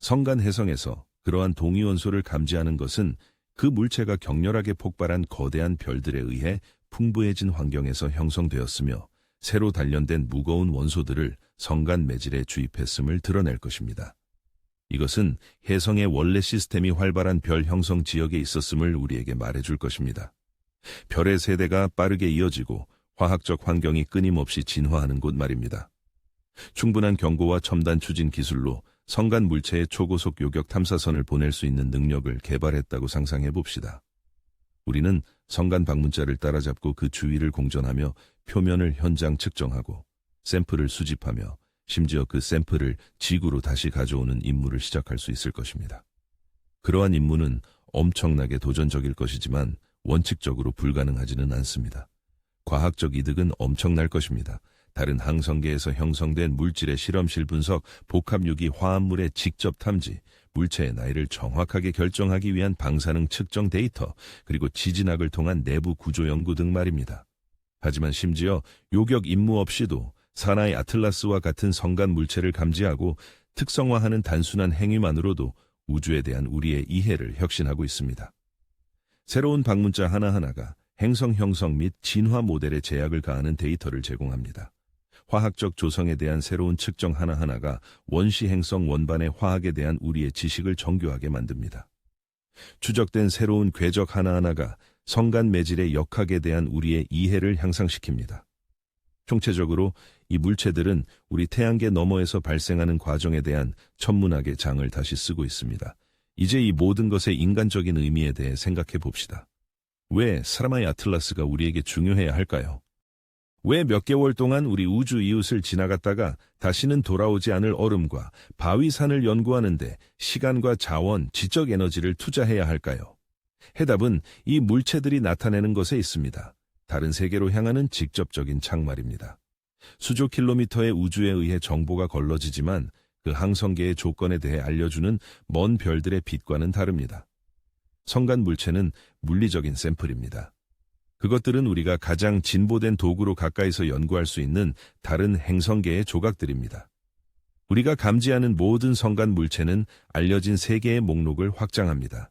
성간 해성에서 그러한 동위원소를 감지하는 것은 그 물체가 격렬하게 폭발한 거대한 별들에 의해 풍부해진 환경에서 형성되었으며 새로 단련된 무거운 원소들을 성간 매질에 주입했음을 드러낼 것입니다. 이것은 해성의 원래 시스템이 활발한 별 형성 지역에 있었음을 우리에게 말해줄 것입니다. 별의 세대가 빠르게 이어지고 화학적 환경이 끊임없이 진화하는 곳 말입니다. 충분한 경고와 첨단 추진 기술로 성간 물체의 초고속 요격 탐사선을 보낼 수 있는 능력을 개발했다고 상상해 봅시다. 우리는 성간 방문자를 따라잡고 그 주위를 공전하며 표면을 현장 측정하고 샘플을 수집하며 심지어 그 샘플을 지구로 다시 가져오는 임무를 시작할 수 있을 것입니다. 그러한 임무는 엄청나게 도전적일 것이지만 원칙적으로 불가능하지는 않습니다. 과학적 이득은 엄청날 것입니다. 다른 항성계에서 형성된 물질의 실험실 분석, 복합유기 화합물의 직접 탐지, 물체의 나이를 정확하게 결정하기 위한 방사능 측정 데이터, 그리고 지진학을 통한 내부 구조 연구 등 말입니다. 하지만 심지어 요격 임무 없이도 사나이 아틀라스와 같은 성간 물체를 감지하고 특성화하는 단순한 행위만으로도 우주에 대한 우리의 이해를 혁신하고 있습니다. 새로운 방문자 하나하나가 행성 형성 및 진화 모델에 제약을 가하는 데이터를 제공합니다. 화학적 조성에 대한 새로운 측정 하나하나가 원시 행성 원반의 화학에 대한 우리의 지식을 정교하게 만듭니다. 추적된 새로운 궤적 하나하나가 성간 매질의 역학에 대한 우리의 이해를 향상시킵니다. 총체적으로 이 물체들은 우리 태양계 너머에서 발생하는 과정에 대한 천문학의 장을 다시 쓰고 있습니다. 이제 이 모든 것의 인간적인 의미에 대해 생각해 봅시다. 왜 사르마이 아틀라스가 우리에게 중요해야 할까요? 왜 몇 개월 동안 우리 우주 이웃을 지나갔다가 다시는 돌아오지 않을 얼음과 바위산을 연구하는데 시간과 자원, 지적 에너지를 투자해야 할까요? 해답은 이 물체들이 나타내는 것에 있습니다. 다른 세계로 향하는 직접적인 창말입니다. 수조 킬로미터의 우주에 의해 정보가 걸러지지만 그 항성계의 조건에 대해 알려주는 먼 별들의 빛과는 다릅니다. 성간 물체는 물리적인 샘플입니다. 그것들은 우리가 가장 진보된 도구로 가까이서 연구할 수 있는 다른 행성계의 조각들입니다. 우리가 감지하는 모든 성간 물체는 알려진 세계의 목록을 확장합니다.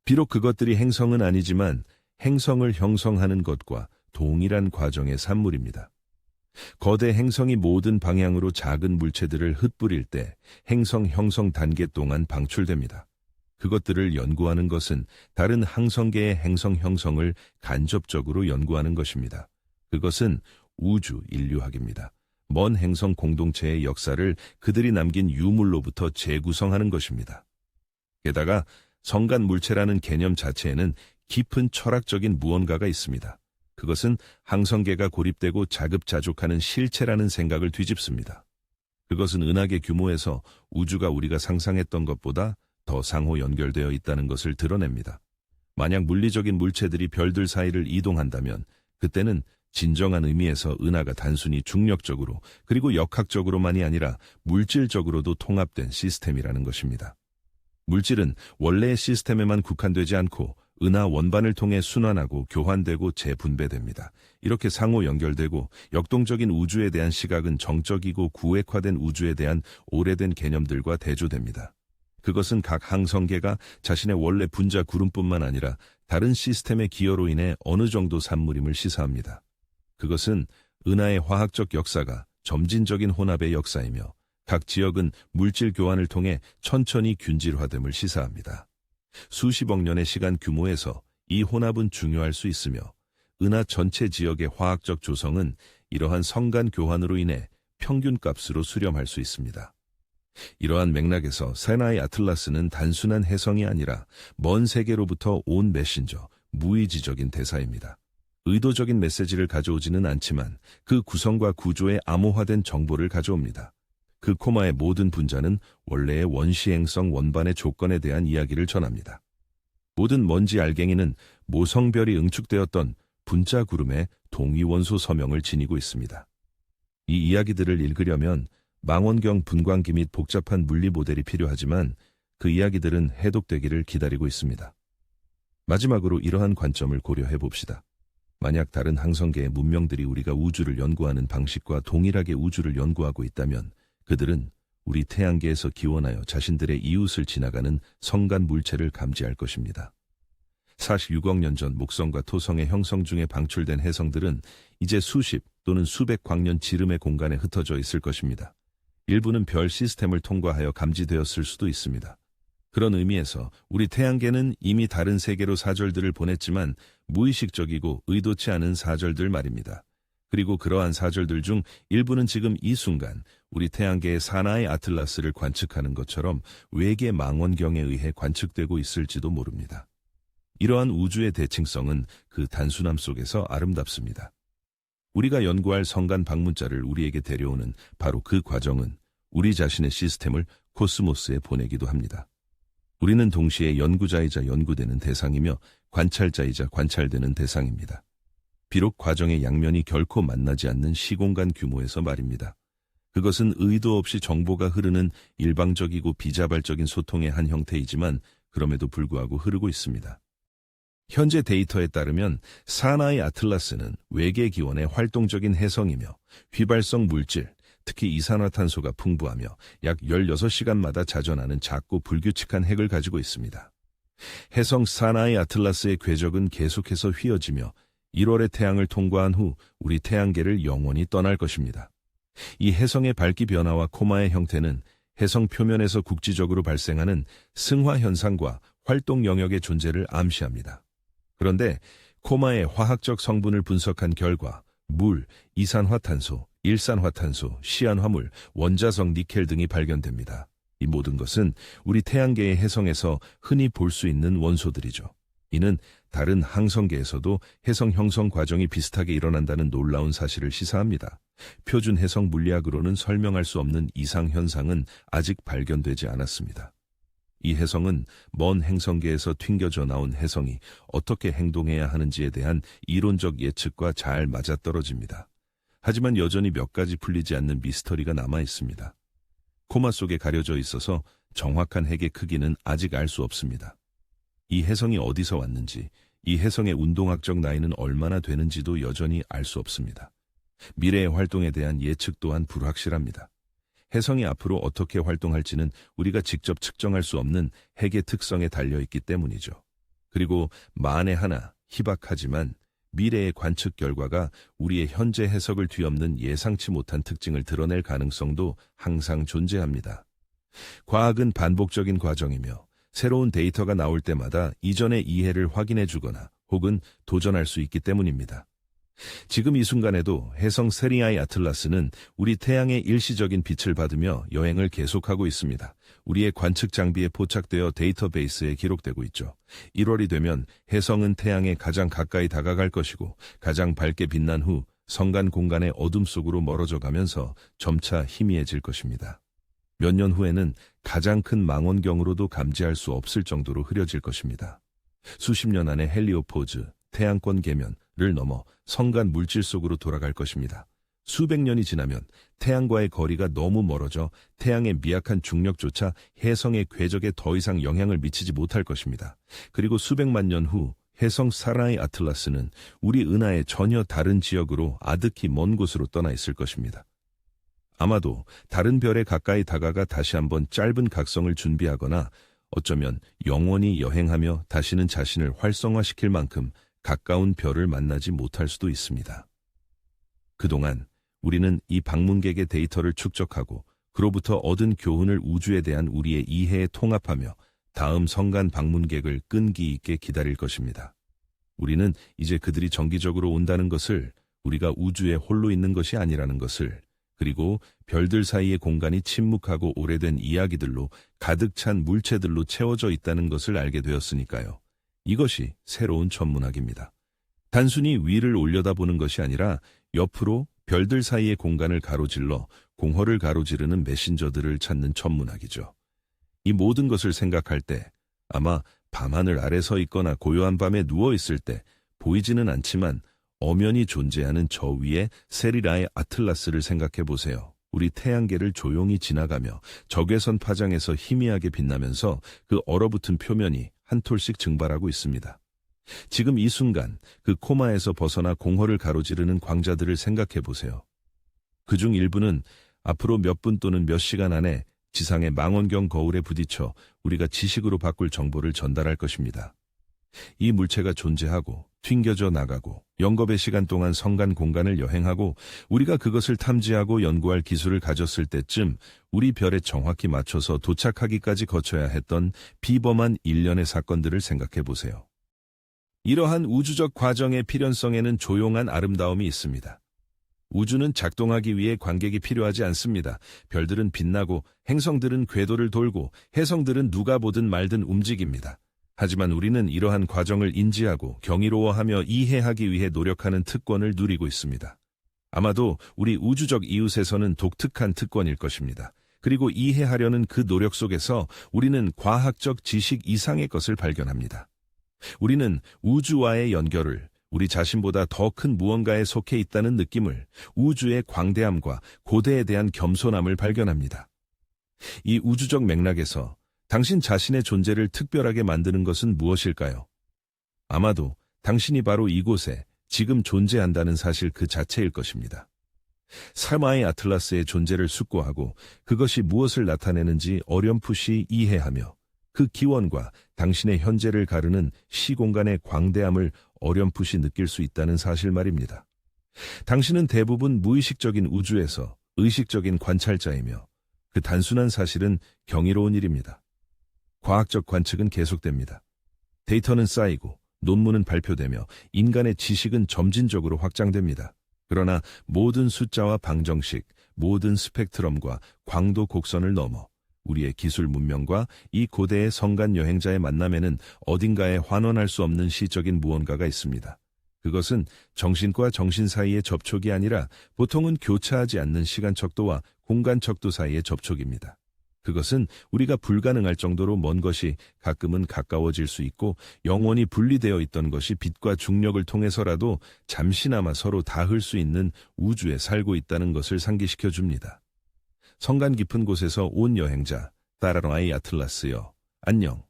비록 그것들이 행성은 아니지만 행성을 형성하는 것과 동일한 과정의 산물입니다. 거대 행성이 모든 방향으로 작은 물체들을 흩뿌릴 때 행성 형성 단계 동안 방출됩니다. 그것들을 연구하는 것은 다른 항성계의 행성 형성을 간접적으로 연구하는 것입니다. 그것은 우주 인류학입니다. 먼 행성 공동체의 역사를 그들이 남긴 유물로부터 재구성하는 것입니다. 게다가 성간 물체라는 개념 자체에는 깊은 철학적인 무언가가 있습니다. 그것은 항성계가 고립되고 자급자족하는 실체라는 생각을 뒤집습니다. 그것은 은하계 규모에서 우주가 우리가 상상했던 것보다 더 상호 연결되어 있다는 것을 드러냅니다. 만약 물리적인 물체들이 별들 사이를 이동한다면 그때는 진정한 의미에서 은하가 단순히 중력적으로 그리고 역학적으로만이 아니라 물질적으로도 통합된 시스템이라는 것입니다. 물질은 원래의 시스템에만 국한되지 않고 은하 원반을 통해 순환하고 교환되고 재분배됩니다. 이렇게 상호 연결되고 역동적인 우주에 대한 시각은 정적이고 구획화된 우주에 대한 오래된 개념들과 대조됩니다. 그것은 각 항성계가 자신의 원래 분자 구름뿐만 아니라 다른 시스템의 기여로 인해 어느 정도 산물임을 시사합니다. 그것은 은하의 화학적 역사가 점진적인 혼합의 역사이며 각 지역은 물질 교환을 통해 천천히 균질화됨을 시사합니다. 수십억 년의 시간 규모에서 이 혼합은 중요할 수 있으며 은하 전체 지역의 화학적 조성은 이러한 성간 교환으로 인해 평균값으로 수렴할 수 있습니다. 이러한 맥락에서 사나이 아틀라스는 단순한 해성이 아니라 먼 세계로부터 온 메신저, 무의지적인 대사입니다. 의도적인 메시지를 가져오지는 않지만 그 구성과 구조에 암호화된 정보를 가져옵니다. 그 코마의 모든 분자는 원래의 원시행성 원반의 조건에 대한 이야기를 전합니다. 모든 먼지 알갱이는 모성별이 응축되었던 분자 구름의 동위원소 서명을 지니고 있습니다. 이 이야기들을 읽으려면 망원경 분광기 및 복잡한 물리 모델이 필요하지만 그 이야기들은 해독되기를 기다리고 있습니다. 마지막으로 이러한 관점을 고려해 봅시다. 만약 다른 항성계의 문명들이 우리가 우주를 연구하는 방식과 동일하게 우주를 연구하고 있다면 그들은 우리 태양계에서 기원하여 자신들의 이웃을 지나가는 성간 물체를 감지할 것입니다. 46억 년 전 목성과 토성의 형성 중에 방출된 해성들은 이제 수십 또는 수백 광년 지름의 공간에 흩어져 있을 것입니다. 일부는 별 시스템을 통과하여 감지되었을 수도 있습니다. 그런 의미에서 우리 태양계는 이미 다른 세계로 사절들을 보냈지만 무의식적이고 의도치 않은 사절들 말입니다. 그리고 그러한 사절들 중 일부는 지금 이 순간 우리 태양계의 사나이 아틀라스를 관측하는 것처럼 외계 망원경에 의해 관측되고 있을지도 모릅니다. 이러한 우주의 대칭성은 그 단순함 속에서 아름답습니다. 우리가 연구할 성간 방문자를 우리에게 데려오는 바로 그 과정은 우리 자신의 시스템을 코스모스에 보내기도 합니다. 우리는 동시에 연구자이자 연구되는 대상이며 관찰자이자 관찰되는 대상입니다. 비록 과정의 양면이 결코 만나지 않는 시공간 규모에서 말입니다. 그것은 의도 없이 정보가 흐르는 일방적이고 비자발적인 소통의 한 형태이지만 그럼에도 불구하고 흐르고 있습니다. 현재 데이터에 따르면 사나이 아틀라스는 외계 기원의 활동적인 해성이며 휘발성 물질, 특히 이산화탄소가 풍부하며 약 16시간마다 자전하는 작고 불규칙한 핵을 가지고 있습니다. 해성 사나이 아틀라스의 궤적은 계속해서 휘어지며 1월의 태양을 통과한 후 우리 태양계를 영원히 떠날 것입니다. 이 해성의 밝기 변화와 코마의 형태는 해성 표면에서 국지적으로 발생하는 승화 현상과 활동 영역의 존재를 암시합니다. 그런데 코마의 화학적 성분을 분석한 결과 물, 이산화탄소, 일산화탄소, 시안화물, 원자석 니켈 등이 발견됩니다. 이 모든 것은 우리 태양계의 해성에서 흔히 볼 수 있는 원소들이죠. 이는 다른 항성계에서도 해성 형성 과정이 비슷하게 일어난다는 놀라운 사실을 시사합니다. 표준 해성 물리학으로는 설명할 수 없는 이상 현상은 아직 발견되지 않았습니다. 이 해성은 먼 행성계에서 튕겨져 나온 해성이 어떻게 행동해야 하는지에 대한 이론적 예측과 잘 맞아떨어집니다. 하지만 여전히 몇 가지 풀리지 않는 미스터리가 남아 있습니다. 코마 속에 가려져 있어서 정확한 핵의 크기는 아직 알 수 없습니다. 이 해성이 어디서 왔는지, 이 해성의 운동학적 나이는 얼마나 되는지도 여전히 알 수 없습니다. 미래의 활동에 대한 예측 또한 불확실합니다. 해성이 앞으로 어떻게 활동할지는 우리가 직접 측정할 수 없는 핵의 특성에 달려있기 때문이죠. 그리고 만에 하나 희박하지만 미래의 관측 결과가 우리의 현재 해석을 뒤엎는 예상치 못한 특징을 드러낼 가능성도 항상 존재합니다. 과학은 반복적인 과정이며 새로운 데이터가 나올 때마다 이전의 이해를 확인해 주거나 혹은 도전할 수 있기 때문입니다. 지금 이 순간에도 해성 세리아의 아틀라스는 우리 태양의 일시적인 빛을 받으며 여행을 계속하고 있습니다. 우리의 관측 장비에 포착되어 데이터베이스에 기록되고 있죠. 1월이 되면 해성은 태양에 가장 가까이 다가갈 것이고 가장 밝게 빛난 후 성간 공간의 어둠 속으로 멀어져 가면서 점차 희미해질 것입니다. 몇 년 후에는 가장 큰 망원경으로도 감지할 수 없을 정도로 흐려질 것입니다. 수십 년 안에 헬리오포즈, 태양권 계면을 넘어 성간 물질 속으로 돌아갈 것입니다. 수백 년이 지나면 태양과의 거리가 너무 멀어져 태양의 미약한 중력조차 해성의 궤적에 더 이상 영향을 미치지 못할 것입니다. 그리고 수백만 년 후 해성 사라의 아틀라스는 우리 은하의 전혀 다른 지역으로 아득히 먼 곳으로 떠나 있을 것입니다. 아마도 다른 별에 가까이 다가가 다시 한번 짧은 각성을 준비하거나 어쩌면 영원히 여행하며 다시는 자신을 활성화시킬 만큼 가까운 별을 만나지 못할 수도 있습니다. 그동안 우리는 이 방문객의 데이터를 축적하고 그로부터 얻은 교훈을 우주에 대한 우리의 이해에 통합하며 다음 성간 방문객을 끈기 있게 기다릴 것입니다. 우리는 이제 그들이 정기적으로 온다는 것을, 우리가 우주에 홀로 있는 것이 아니라는 것을, 그리고 별들 사이의 공간이 침묵하고 오래된 이야기들로 가득 찬 물체들로 채워져 있다는 것을 알게 되었으니까요. 이것이 새로운 천문학입니다. 단순히 위를 올려다보는 것이 아니라 옆으로 별들 사이의 공간을 가로질러 공허를 가로지르는 메신저들을 찾는 천문학이죠. 이 모든 것을 생각할 때 아마 밤하늘 아래 서 있거나 고요한 밤에 누워있을 때 보이지는 않지만 엄연히 존재하는 저 위에 세리라의 아틀라스를 생각해 보세요. 우리 태양계를 조용히 지나가며 적외선 파장에서 희미하게 빛나면서 그 얼어붙은 표면이 한 톨씩 증발하고 있습니다. 지금 이 순간 그 코마에서 벗어나 공허를 가로지르는 광자들을 생각해 보세요. 그중 일부는 앞으로 몇 분 또는 몇 시간 안에 지상의 망원경 거울에 부딪혀 우리가 지식으로 바꿀 정보를 전달할 것입니다. 이 물체가 존재하고 튕겨져 나가고 영겁의 시간 동안 성간 공간을 여행하고 우리가 그것을 탐지하고 연구할 기술을 가졌을 때쯤 우리 별에 정확히 맞춰서 도착하기까지 거쳐야 했던 비범한 일련의 사건들을 생각해 보세요. 이러한 우주적 과정의 필연성에는 조용한 아름다움이 있습니다. 우주는 작동하기 위해 관객이 필요하지 않습니다. 별들은 빛나고 행성들은 궤도를 돌고 해성들은 누가 보든 말든 움직입니다. 하지만 우리는 이러한 과정을 인지하고 경이로워하며 이해하기 위해 노력하는 특권을 누리고 있습니다. 아마도 우리 우주적 이웃에서는 독특한 특권일 것입니다. 그리고 이해하려는 그 노력 속에서 우리는 과학적 지식 이상의 것을 발견합니다. 우리는 우주와의 연결을, 우리 자신보다 더 큰 무언가에 속해 있다는 느낌을, 우주의 광대함과 고대에 대한 겸손함을 발견합니다. 이 우주적 맥락에서 당신 자신의 존재를 특별하게 만드는 것은 무엇일까요? 아마도 당신이 바로 이곳에 지금 존재한다는 사실 그 자체일 것입니다. 사마의 아틀라스의 존재를 숙고하고 그것이 무엇을 나타내는지 어렴풋이 이해하며 그 기원과 당신의 현재를 가르는 시공간의 광대함을 어렴풋이 느낄 수 있다는 사실 말입니다. 당신은 대부분 무의식적인 우주에서 의식적인 관찰자이며 그 단순한 사실은 경이로운 일입니다. 과학적 관측은 계속됩니다. 데이터는 쌓이고 논문은 발표되며 인간의 지식은 점진적으로 확장됩니다. 그러나 모든 숫자와 방정식, 모든 스펙트럼과 광도 곡선을 넘어 우리의 기술 문명과 이 고대의 성간 여행자의 만남에는 어딘가에 환원할 수 없는 시적인 무언가가 있습니다. 그것은 정신과 정신 사이의 접촉이 아니라 보통은 교차하지 않는 시간 척도와 공간 척도 사이의 접촉입니다. 그것은 우리가 불가능할 정도로 먼 것이 가끔은 가까워질 수 있고 영원히 분리되어 있던 것이 빛과 중력을 통해서라도 잠시나마 서로 닿을 수 있는 우주에 살고 있다는 것을 상기시켜 줍니다. 성간 깊은 곳에서 온 여행자, 따라라이 아틀라스여, 안녕.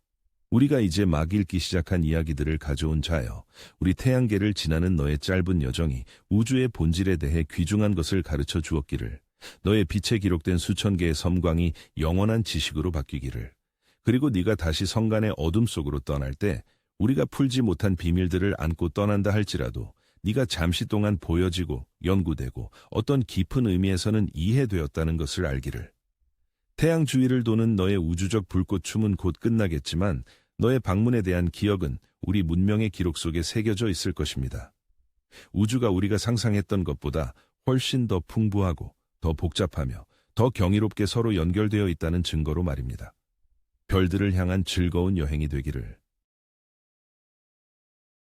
우리가 이제 막 읽기 시작한 이야기들을 가져온 자여, 우리 태양계를 지나는 너의 짧은 여정이 우주의 본질에 대해 귀중한 것을 가르쳐 주었기를, 너의 빛에 기록된 수천 개의 섬광이 영원한 지식으로 바뀌기를, 그리고 네가 다시 성간의 어둠 속으로 떠날 때 우리가 풀지 못한 비밀들을 안고 떠난다 할지라도 네가 잠시 동안 보여지고 연구되고 어떤 깊은 의미에서는 이해되었다는 것을 알기를. 태양 주위를 도는 너의 우주적 불꽃춤은 곧 끝나겠지만 너의 방문에 대한 기억은 우리 문명의 기록 속에 새겨져 있을 것입니다. 우주가 우리가 상상했던 것보다 훨씬 더 풍부하고 더 복잡하며 더 경이롭게 서로 연결되어 있다는 증거로 말입니다. 별들을 향한 즐거운 여행이 되기를.